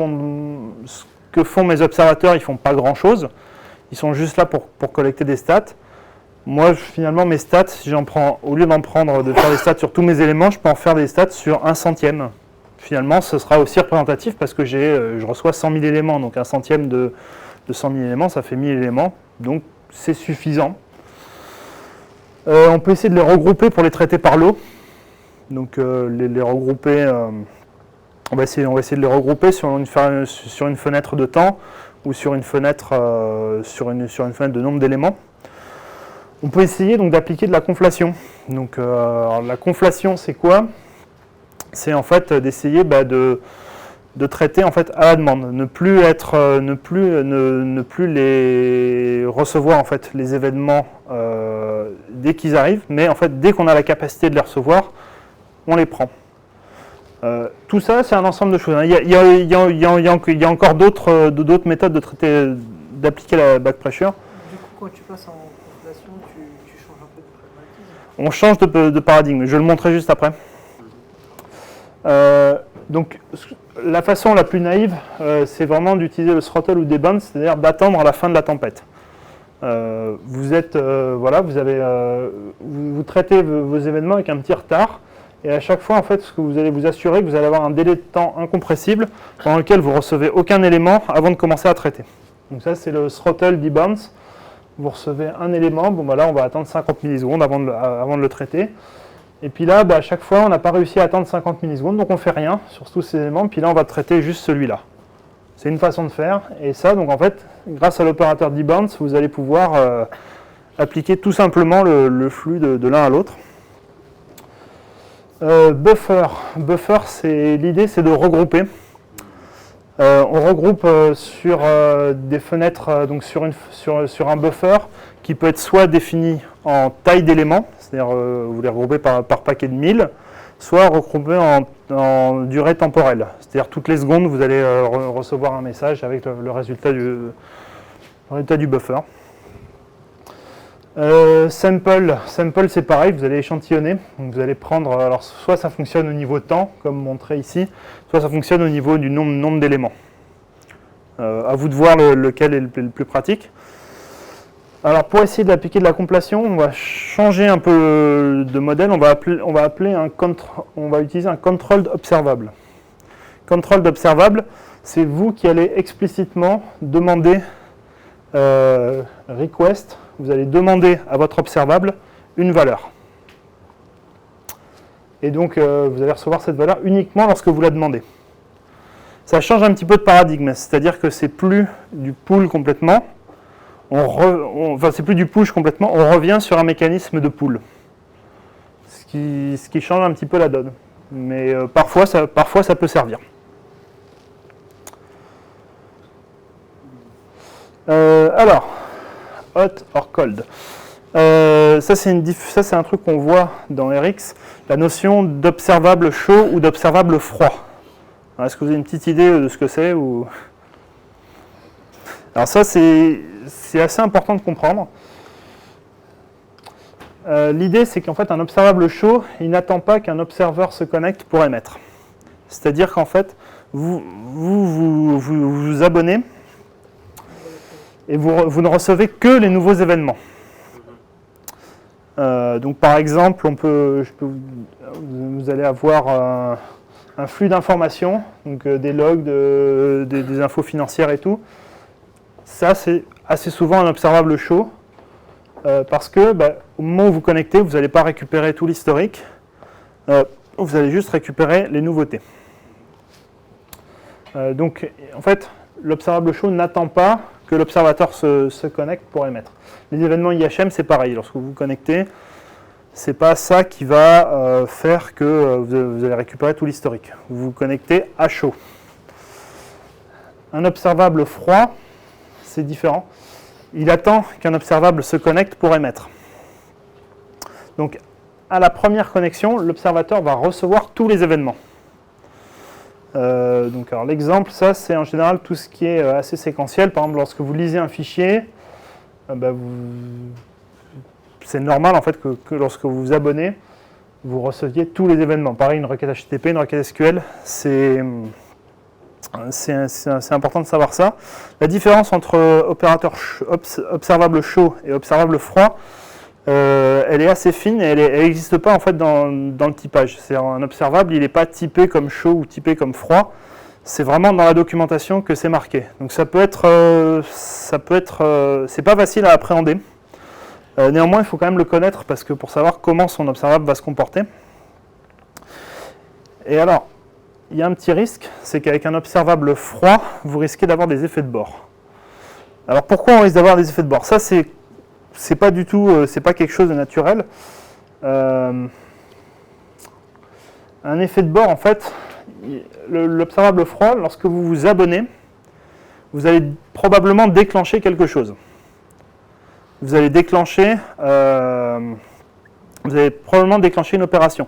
ce que font mes observateurs ils font pas grand-chose, ils sont juste là pour collecter des stats. Moi finalement mes stats, si j'en prends au lieu de faire des stats sur tous mes éléments, je peux en faire des stats sur 1/100. Finalement ce sera aussi représentatif parce que je reçois 100 000 éléments, donc 1/100 de 100 000 éléments, ça fait 1000 éléments, donc c'est suffisant. On peut essayer de les regrouper pour les traiter par lot. Donc les regrouper, on va essayer de les regrouper sur une fenêtre de temps ou sur une fenêtre, sur une fenêtre de nombre d'éléments. On peut essayer donc d'appliquer de la conflation. Donc la conflation c'est quoi? C'est en fait d'essayer de traiter en fait à la demande, ne plus les recevoir en fait les événements dès qu'ils arrivent, mais en fait dès qu'on a la capacité de les recevoir, on les prend. Tout ça c'est un ensemble de choses. Il y a encore d'autres méthodes d'appliquer la back pressure. Du coup, quand tu passes en conflation, tu changes un peu de pragmatisme. On change de paradigme. Je vais le montrer juste après. Donc, la façon la plus naïve, c'est vraiment d'utiliser le throttle ou des bands, c'est-à-dire d'attendre à la fin de la tempête. Vous traitez vos événements avec un petit retard, et à chaque fois, en fait, ce que vous allez vous assurer que vous allez avoir un délai de temps incompressible pendant lequel vous ne recevez aucun élément avant de commencer à traiter. Donc ça, c'est le throttle debounce. Vous recevez un élément, là, on va attendre 50 millisecondes avant de le traiter. Et puis là, à chaque fois, on n'a pas réussi à attendre 50 millisecondes, donc on ne fait rien sur tous ces éléments. Puis là, on va traiter juste celui-là. C'est une façon de faire. Et ça, donc en fait, grâce à l'opérateur debounce, vous allez pouvoir appliquer tout simplement le flux de l'un à l'autre. Buffer, l'idée, c'est de regrouper. On regroupe sur des fenêtres, donc sur un buffer qui peut être soit défini en taille d'éléments, c'est-à-dire vous les regroupez par paquet de 1000, soit regroupé en durée temporelle, c'est-à-dire toutes les secondes vous allez recevoir un message avec le résultat du buffer. Sample c'est pareil, vous allez échantillonner, donc vous allez prendre, alors soit ça fonctionne au niveau temps, comme montré ici, soit ça fonctionne au niveau du nombre d'éléments. À vous de voir lequel est le plus pratique. Alors pour essayer d'appliquer de la compilation, on va changer un peu de modèle, on va utiliser un controlled observable. Controlled observable, c'est vous qui allez explicitement demander request, vous allez demander à votre observable une valeur. Et donc vous allez recevoir cette valeur uniquement lorsque vous la demandez. Ça change un petit peu de paradigme, c'est-à-dire que c'est plus du pull complètement, c'est plus du push complètement, on revient sur un mécanisme de pull. Ce qui change un petit peu la donne. Mais parfois ça peut servir. Alors, hot or cold. Ça c'est un truc qu'on voit dans RX, la notion d'observable chaud ou d'observable froid. Est-ce que vous avez une petite idée de ce que c'est ou... Alors ça c'est assez important de comprendre. L'idée c'est qu'en fait un observable chaud, il n'attend pas qu'un observeur se connecte pour émettre. C'est-à-dire qu'en fait vous abonnez et vous ne recevez que les nouveaux événements. Donc par exemple, vous allez avoir un flux d'informations, donc des logs, des infos financières et tout. Ça, c'est assez souvent un observable chaud. parce que au moment où vous connectez, vous n'allez pas récupérer tout l'historique, vous allez juste récupérer les nouveautés. Donc en fait, l'observable show n'attend pas que l'observateur se connecte pour émettre. Les événements IHM, c'est pareil. Lorsque vous vous connectez, ce n'est pas ça qui va faire que vous allez récupérer tout l'historique. Vous vous connectez à chaud. Un observable froid, c'est différent. Il attend qu'un observable se connecte pour émettre. Donc, à la première connexion, l'observateur va recevoir tous les événements. Alors l'exemple, ça, c'est en général tout ce qui est assez séquentiel. Par exemple, lorsque vous lisez un fichier, c'est normal en fait que lorsque vous vous abonnez, vous receviez tous les événements. Pareil, une requête HTTP, une requête SQL, c'est important de savoir ça. La différence entre observable chaud et observable froid, elle est assez fine et elle n'existe pas en fait dans le typage. C'est un observable, il n'est pas typé comme chaud ou typé comme froid. C'est vraiment dans la documentation que c'est marqué. Donc c'est pas facile à appréhender. Néanmoins, il faut quand même le connaître parce que pour savoir comment son observable va se comporter. Et alors, il y a un petit risque, c'est qu'avec un observable froid, vous risquez d'avoir des effets de bord. Alors pourquoi on risque d'avoir des effets de bord? Ça, c'est pas du tout, c'est pas quelque chose de naturel. Un effet de bord, en fait, l'observable froid, lorsque vous vous abonnez, vous allez probablement déclencher quelque chose. Vous allez probablement déclencher une opération.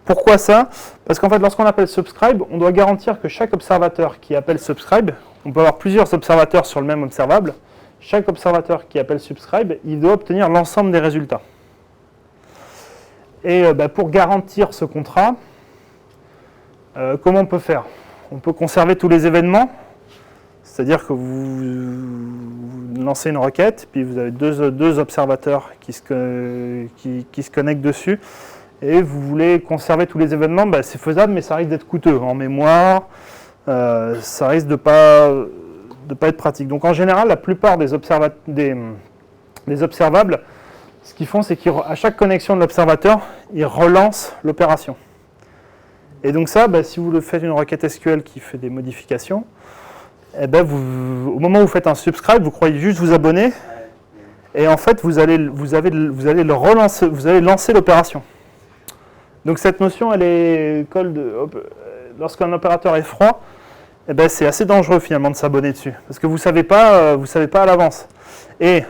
Pourquoi ça? Parce qu'en fait, lorsqu'on appelle subscribe, on doit garantir que chaque observateur qui appelle subscribe, on peut avoir plusieurs observateurs sur le même observable, chaque observateur qui appelle subscribe, il doit obtenir l'ensemble des résultats. Et pour garantir ce contrat, comment on peut faire? On peut conserver tous les événements, c'est-à-dire que vous lancez une requête, puis vous avez deux observateurs qui se connectent dessus, et vous voulez conserver tous les événements, c'est faisable, mais ça risque d'être coûteux en mémoire, ça risque de pas être pratique. Donc en général, la plupart des observables, ce qu'ils font, c'est qu'à chaque connexion de l'observateur, ils relancent l'opération. Et donc ça, si vous faites une requête SQL qui fait des modifications, au moment où vous faites un subscribe, vous croyez juste vous abonner, et en fait, vous allez le relancer, vous allez lancer l'opération. Donc cette notion, elle est lorsqu'un opérateur est froid, c'est assez dangereux finalement de s'abonner dessus, parce que vous savez pas à l'avance. Et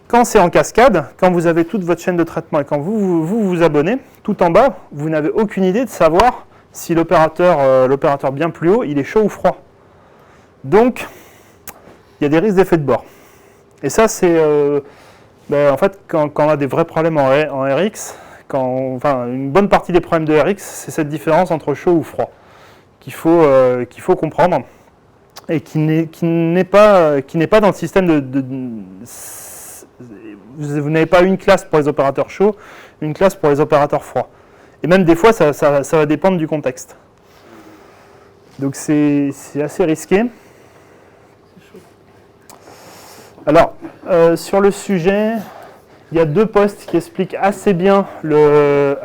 quand c'est en cascade, quand vous avez toute votre chaîne de traitement et quand vous abonnez, tout en bas, vous n'avez aucune idée de savoir si l'opérateur bien plus haut, il est chaud ou froid. Donc, il y a des risques d'effet de bord. Et ça, c'est en fait quand on a des vrais problèmes en RX, une bonne partie des problèmes de RX, c'est cette différence entre chaud ou froid qu'il faut comprendre et qui n'est pas dans le système vous n'avez pas une classe pour les opérateurs chauds, une classe pour les opérateurs froids. Et même des fois, ça va dépendre du contexte. Donc c'est assez risqué. Alors, sur le sujet, il y a deux posts qui expliquent assez bien le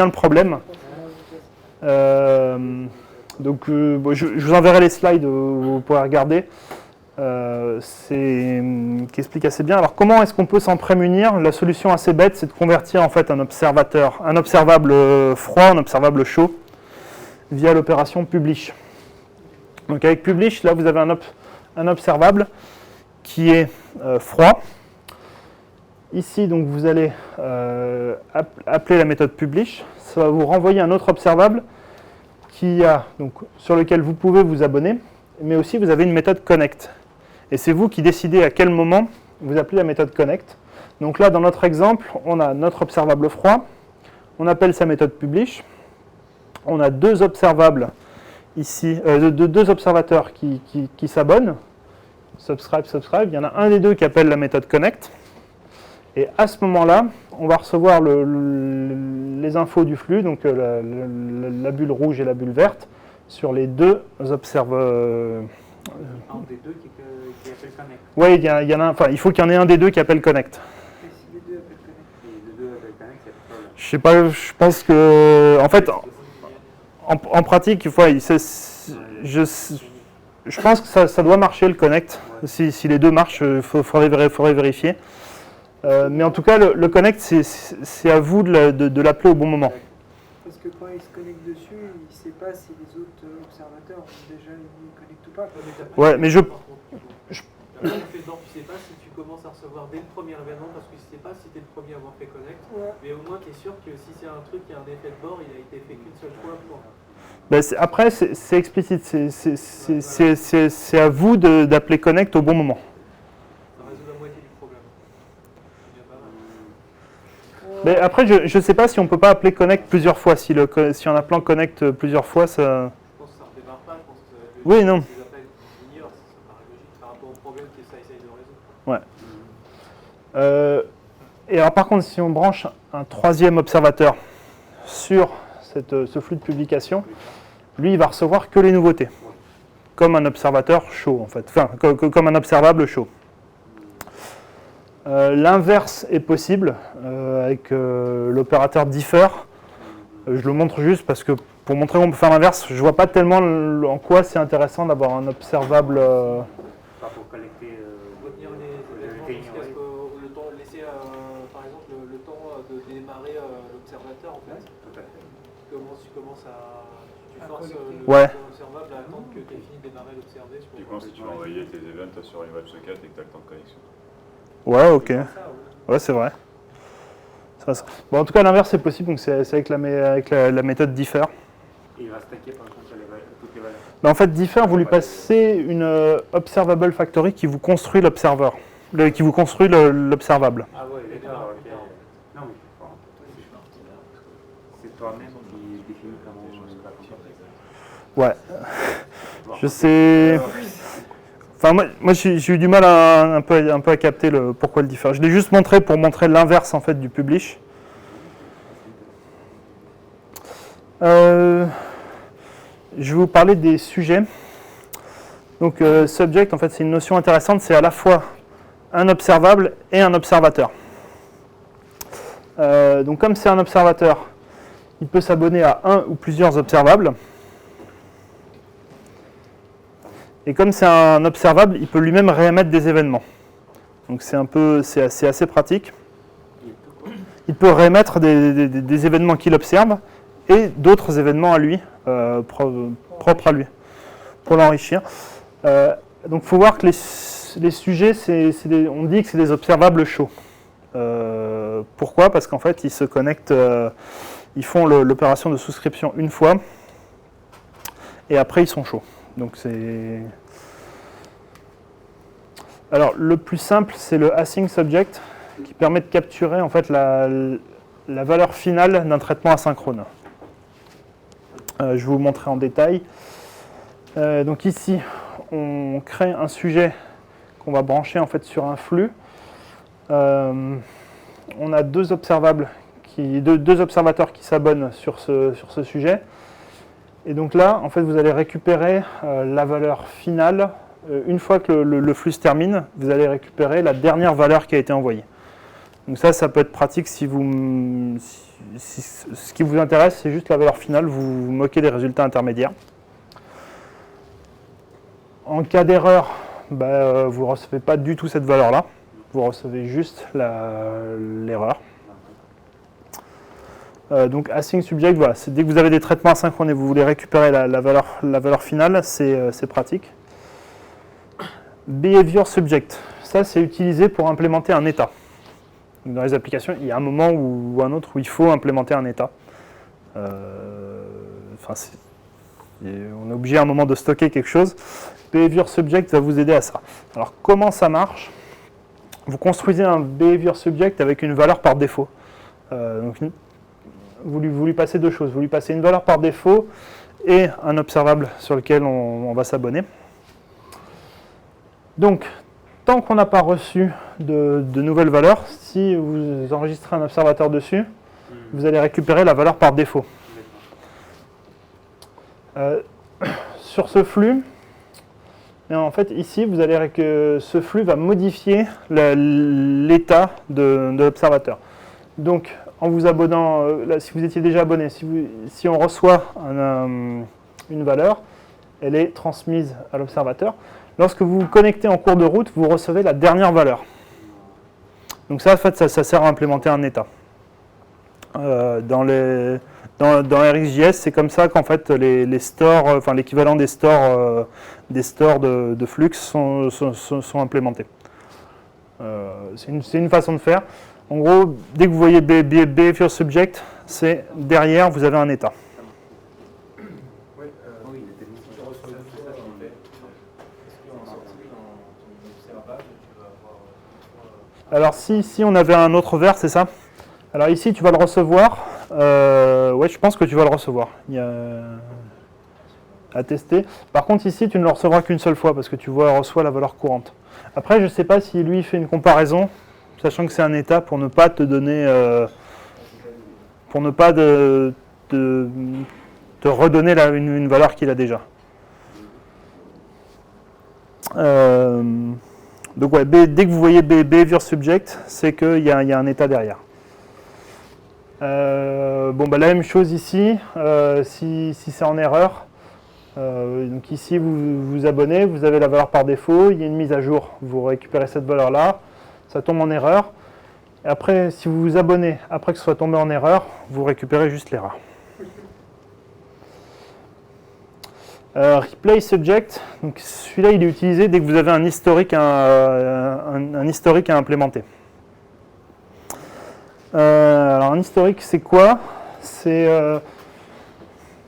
problème. Donc, je vous enverrai les slides, vous pourrez regarder. Qui explique assez bien. Alors, comment est-ce qu'on peut s'en prémunir? La solution assez bête, c'est de convertir en fait un observable froid en observable chaud via l'opération publish. Donc, avec publish, là, vous avez un observable qui est froid. Ici, donc, vous allez appeler la méthode publish. Ça va vous renvoyer un autre observable sur lequel vous pouvez vous abonner, mais aussi vous avez une méthode connect. Et c'est vous qui décidez à quel moment vous appelez la méthode connect. Donc là, dans notre exemple, on a notre observable froid, on appelle sa méthode publish, on a deux observables ici, deux observateurs qui s'abonnent, subscribe, il y en a un des deux qui appelle la méthode connect, et à ce moment-là, on va recevoir les infos du flux, donc la bulle rouge et la bulle verte, sur les deux observateurs. Un des deux qui appelle connect. Oui, il faut qu'il y en ait un des deux qui appelle connect. Et si les deux Je sais pas, je pense que, en fait, en pratique, je pense que ça doit marcher le connect. Si les deux marchent, il faudrait vérifier. Mais en tout cas, le connect, c'est à vous de l'appeler au bon moment. Parce que quand il se connecte dessus, il ne sait pas si les autres observateurs ont déjà une connect ou pas. Ouais, mais L'effet d'or, tu sais pas si tu commences à recevoir dès le premier événement parce que tu sais pas si tu es le premier à avoir fait connect. Ouais. Mais au moins tu es sûr que si c'est un truc qui a un effet de bord, il a été fait qu'une seule fois pour. Ben, après, c'est explicite. C'est à vous d'appeler connect au bon moment. Ça résout la moitié du problème. C'est bien pas mal. Mais après, je ne sais pas si on peut pas appeler connect plusieurs fois. Si en appelant connect plusieurs fois, ça. Je pense que ça ne redémarre pas. Je pense que Oui, non. les appels juniors, ça paraît logique par rapport au problème que ça essaye de résoudre. Ouais. Et alors, par contre, si on branche un troisième observateur sur ce flux de publication, lui, il va recevoir que les nouveautés, comme un observateur chaud, en fait, enfin, comme un observable chaud. L'inverse est possible avec l'opérateur differ. Je le montre juste parce que pour montrer qu'on peut faire l'inverse, je ne vois pas tellement en quoi c'est intéressant d'avoir un observable. Pas pour collecter. Retenir les événements jusqu'à ce que le temps, laisser par exemple le temps de démarrer l'observateur en fait. Tout à fait. Tu commences à. Tu forces Ouais. l'observable à attendre que tu aies fini de démarrer l'observé. Typiquement, si tu veux envoyer tes events sur une WebSocket et que tu as le temps de connexion. Ouais, ok. Ça, Ouais, c'est vrai. Ça. Bon, en tout cas, l'inverse est possible, donc c'est avec la méthode differ. Et il va stacker par contre sur toutes les valeurs. Mais en fait, differ, vous lui passez une observable factory qui vous construit l'observeur, qui vous construit l'observable. Ah ouais, d'accord, ok. Non, mais c'est toi-même qui définis comment il va comporter. Ouais. Je sais. Enfin, moi j'ai eu du mal un peu à capter pourquoi le differ. Je l'ai juste montré pour montrer l'inverse en fait du publish. Je vais vous parler des sujets. Donc subject, en fait, c'est une notion intéressante. C'est à la fois un observable et un observateur. Donc comme c'est un observateur, il peut s'abonner à un ou plusieurs observables. Et comme c'est un observable, il peut lui-même réémettre des événements. Donc c'est assez pratique. Il peut réémettre des événements qu'il observe et d'autres événements à lui, propres à lui, pour l'enrichir. Donc il faut voir que les sujets, on dit que c'est des observables chauds. Pourquoi? Parce qu'en fait, ils se connectent, ils font l'opération de souscription une fois et après ils sont chauds. Donc c'est. Alors le plus simple, c'est le async subject qui permet de capturer en fait la valeur finale d'un traitement asynchrone. Je vais vous montrer en détail. Donc ici, on crée un sujet qu'on va brancher en fait sur un flux. On a deux observateurs qui s'abonnent sur ce sujet. Et donc là, en fait, vous allez récupérer la valeur finale. Une fois que le flux se termine, vous allez récupérer la dernière valeur qui a été envoyée. Donc ça peut être pratique si ce qui vous intéresse, c'est juste la valeur finale, vous vous moquez des résultats intermédiaires. En cas d'erreur, vous ne recevez pas du tout cette valeur-là, vous recevez juste l'erreur. Donc async subject, voilà, c'est dès que vous avez des traitements asynchrones et vous voulez récupérer la valeur finale, c'est pratique. Behavior subject, ça c'est utilisé pour implémenter un état. Dans les applications, il y a un moment ou un autre où il faut implémenter un état. On est obligé à un moment de stocker quelque chose. Behavior subject va vous aider à ça. Alors comment ça marche? Vous construisez un behavior subject avec une valeur par défaut. Vous lui passez deux choses. Vous lui passez une valeur par défaut et un observable sur lequel on va s'abonner. Donc, tant qu'on n'a pas reçu de nouvelles valeurs, si vous enregistrez un observateur dessus, vous allez récupérer la valeur par défaut. Sur ce flux, en fait, ici, vous allez que ce flux va modifier l'état de l'observateur. Donc, en vous abonnant, là, si vous étiez déjà abonné, si on reçoit une valeur, elle est transmise à l'observateur. Lorsque vous vous connectez en cours de route, vous recevez la dernière valeur. Donc ça, en fait, ça sert à implémenter un état. Dans RxJS, c'est comme ça qu'en fait les stores, enfin l'équivalent des stores de flux sont implémentés. C'est une façon de faire. En gros, dès que vous voyez behavior subject, c'est derrière vous avez un état. Oui, tu reçois le message en fait. Est-ce qu'en sortie dans ton observable, tu vas avoir. Alors si on avait un autre vers, c'est ça? Alors ici tu vas le recevoir. Ouais, je pense que tu vas le recevoir. Il y a à tester. Par contre ici tu ne le recevras qu'une seule fois parce que tu reçois la valeur courante. Après je ne sais pas si lui fait une comparaison, sachant que c'est un état pour ne pas te donner, pour ne pas te redonner une valeur qu'il a déjà. Donc ouais, dès que vous voyez behavior subject, c'est qu'il y a un état derrière. Bon, bah, la même chose ici, si c'est en erreur. Donc ici, vous vous abonnez, vous avez la valeur par défaut, il y a une mise à jour, vous récupérez cette valeur-là, ça tombe en erreur. Et après, si vous vous abonnez, après que ce soit tombé en erreur, vous récupérez juste l'erreur. Replay subject, donc celui-là il est utilisé dès que vous avez un historique à implémenter. Alors un historique c'est quoi? C'est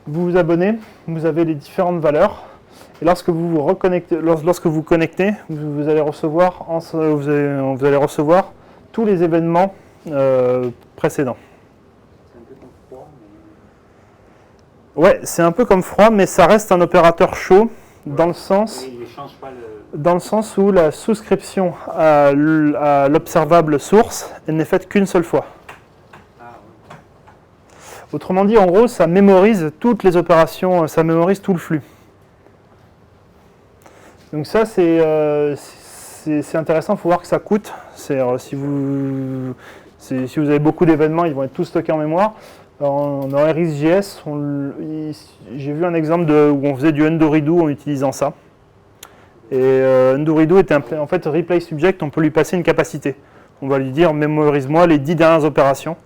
vous vous abonnez, vous avez les différentes valeurs et lorsque vous vous reconnectez, lorsque vous connectez, vous allez recevoir tous les événements précédents. C'est un peu comme froid, mais... Ouais, c'est un peu comme froid, mais ça reste un opérateur chaud dans le sens, Oui, il ne change pas le... dans le sens où la souscription à l'observable source, elle n'est faite qu'une seule fois. Ah, oui. Autrement dit, en gros, ça mémorise toutes les opérations, ça mémorise tout le flux. Donc ça, c'est intéressant, il faut voir que ça coûte. Si vous avez beaucoup d'événements, ils vont être tous stockés en mémoire. Dans RxJS, j'ai vu un exemple où on faisait du undo-redo en utilisant ça. Et undo-redo était en fait replay subject, on peut lui passer une capacité. On va lui dire mémorise-moi les 10 dernières opérations.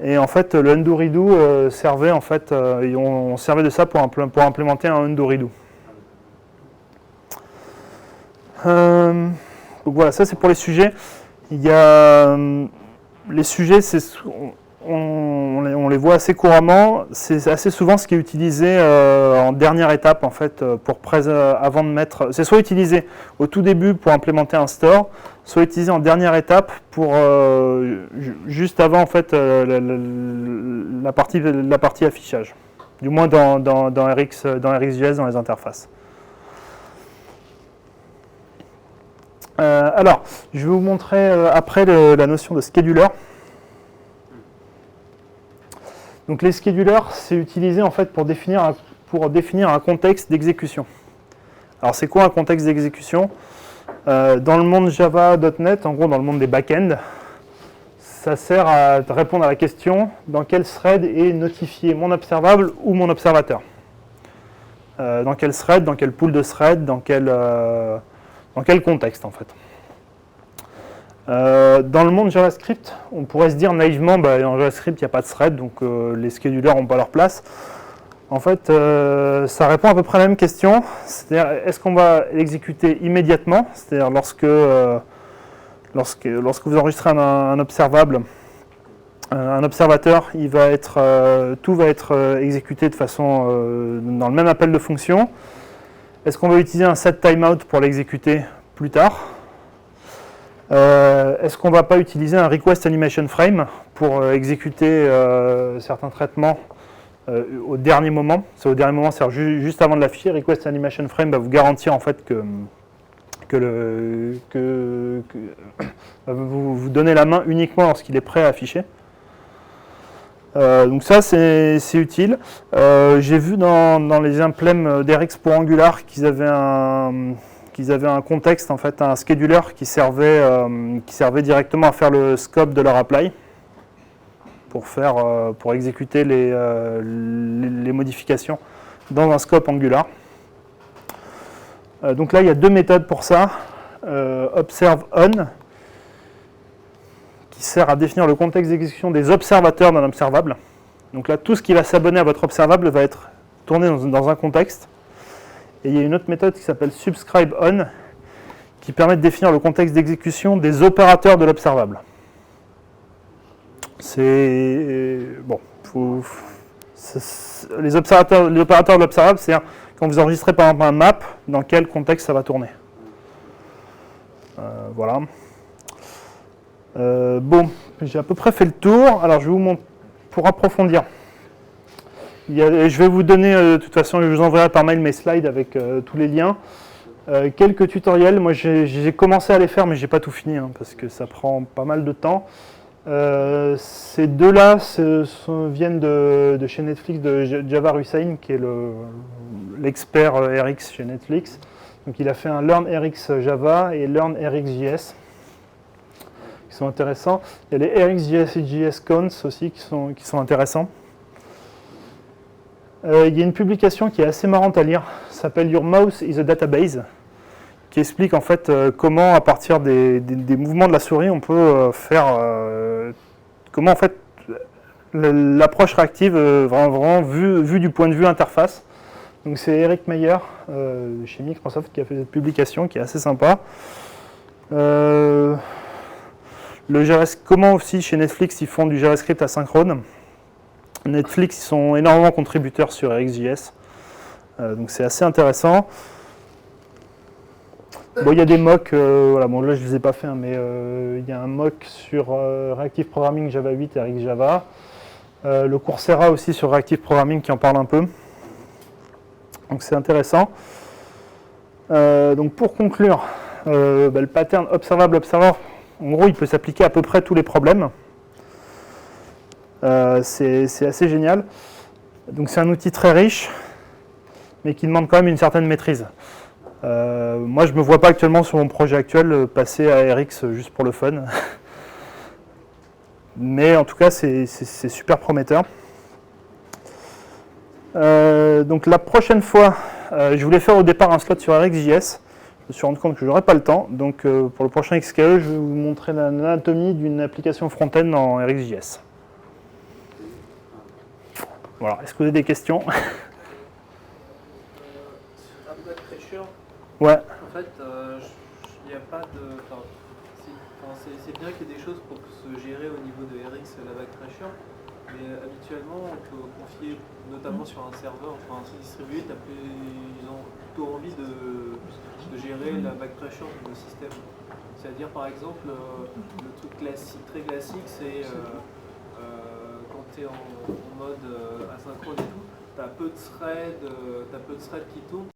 Et en fait, le undo-redo servait en fait, on servait de ça pour implémenter un undo-redo. Donc voilà, ça c'est pour les sujets. Il y a les sujets, on les voit assez couramment. C'est assez souvent ce qui est utilisé en dernière étape en fait avant de mettre. C'est soit utilisé au tout début pour implémenter un store, soit utilisé en dernière étape pour juste avant en fait la partie affichage. Du moins dans RxJS dans les interfaces. Alors, je vais vous montrer après la notion de scheduler. Donc les schedulers, c'est utilisé en fait pour définir un contexte d'exécution. Alors c'est quoi un contexte d'exécution? Dans le monde Java.NET, en gros dans le monde des back-ends, ça sert à répondre à la question dans quel thread est notifié mon observable ou mon observateur. Dans quel thread, dans quel pool de thread, dans quel contexte en fait. Dans le monde JavaScript, on pourrait se dire naïvement, en JavaScript il n'y a pas de thread, donc les schedulers n'ont pas leur place. En fait, ça répond à peu près à la même question, c'est-à-dire est-ce qu'on va l'exécuter immédiatement, c'est-à-dire lorsque vous enregistrez un observable, un observateur, tout va être exécuté de façon dans le même appel de fonction. Est-ce qu'on va utiliser un set timeout pour l'exécuter plus tard? Est-ce qu'on ne va pas utiliser un request animation frame pour exécuter certains traitements au dernier moment? C'est au dernier moment, c'est juste avant de l'afficher. Request animation frame va vous garantir en fait vous donnez la main uniquement lorsqu'il est prêt à afficher. Donc ça c'est utile. J'ai vu dans les implems d'Rx pour Angular qu'ils avaient un contexte, en fait, un scheduler qui servait directement à faire le scope de leur apply. pour exécuter les modifications dans un scope Angular. Donc là, il y a deux méthodes pour ça. Observe on, qui sert à définir le contexte d'exécution des observateurs d'un observable. Donc là, tout ce qui va s'abonner à votre observable va être tourné dans un contexte. Et il y a une autre méthode qui s'appelle subscribe on, qui permet de définir le contexte d'exécution des opérateurs de l'observable. C'est bon, les opérateurs de l'observable, c'est quand vous enregistrez par exemple un map, dans quel contexte ça va tourner. Voilà. Bon, j'ai à peu près fait le tour. Alors je vais vous montrer pour approfondir. Je vais vous donner, de toute façon, je vous enverrai par mail mes slides avec tous les liens. Quelques tutoriels. Moi, j'ai commencé à les faire, mais j'ai pas tout fini parce que ça prend pas mal de temps. Ces deux-là viennent de chez Netflix, de Javaar Hussain, qui est l'expert RX chez Netflix. Donc, il a fait un Learn RX Java et Learn RX JS, qui sont intéressants. Il y a les RxJS et JS Cons aussi qui sont intéressants. Il y a une publication qui est assez marrante à lire, s'appelle Your Mouse is a Database, qui explique en fait comment à partir des mouvements de la souris on peut faire comment en fait l'approche réactive vraiment vue du point de vue interface. Donc c'est Eric Meyer chez Microsoft qui a fait cette publication qui est assez sympa. Comment aussi chez Netflix ils font du JavaScript asynchrone. Netflix, ils sont énormément contributeurs sur RxJS, donc c'est assez intéressant. Bon, il y a des mocks, voilà, bon là je ne les ai pas fait, mais il y a un mock sur Reactive Programming Java 8 et RxJava. Le Coursera aussi sur Reactive Programming qui en parle un peu. Donc c'est intéressant. Donc pour conclure, le pattern observable-observer, en gros il peut s'appliquer à peu près tous les problèmes. C'est assez génial. Donc c'est un outil très riche, mais qui demande quand même une certaine maîtrise. Moi je ne me vois pas actuellement sur mon projet actuel passer à RX juste pour le fun. Mais en tout cas c'est super prometteur. Donc la prochaine fois, je voulais faire au départ un slot sur RxJS. Je me suis rendu compte que je n'aurais pas le temps. Donc pour le prochain XKE, je vais vous montrer l'anatomie d'une application front-end en RxJS. Voilà, est-ce que vous avez des questions? Upgrade Pressure, Ouais. en fait, il n'y a pas de. C'est bien qu'il y ait des choses pour se gérer au niveau de RX la back pressure, mais habituellement on peut confier, notamment sur un serveur, enfin un truc distribué, ils ont plutôt envie de gérer la back pressure de nos systèmes. C'est-à-dire par exemple, le truc très classique, c'est quand tu es en mode asynchrone et tout, tu as peu de threads qui tournent.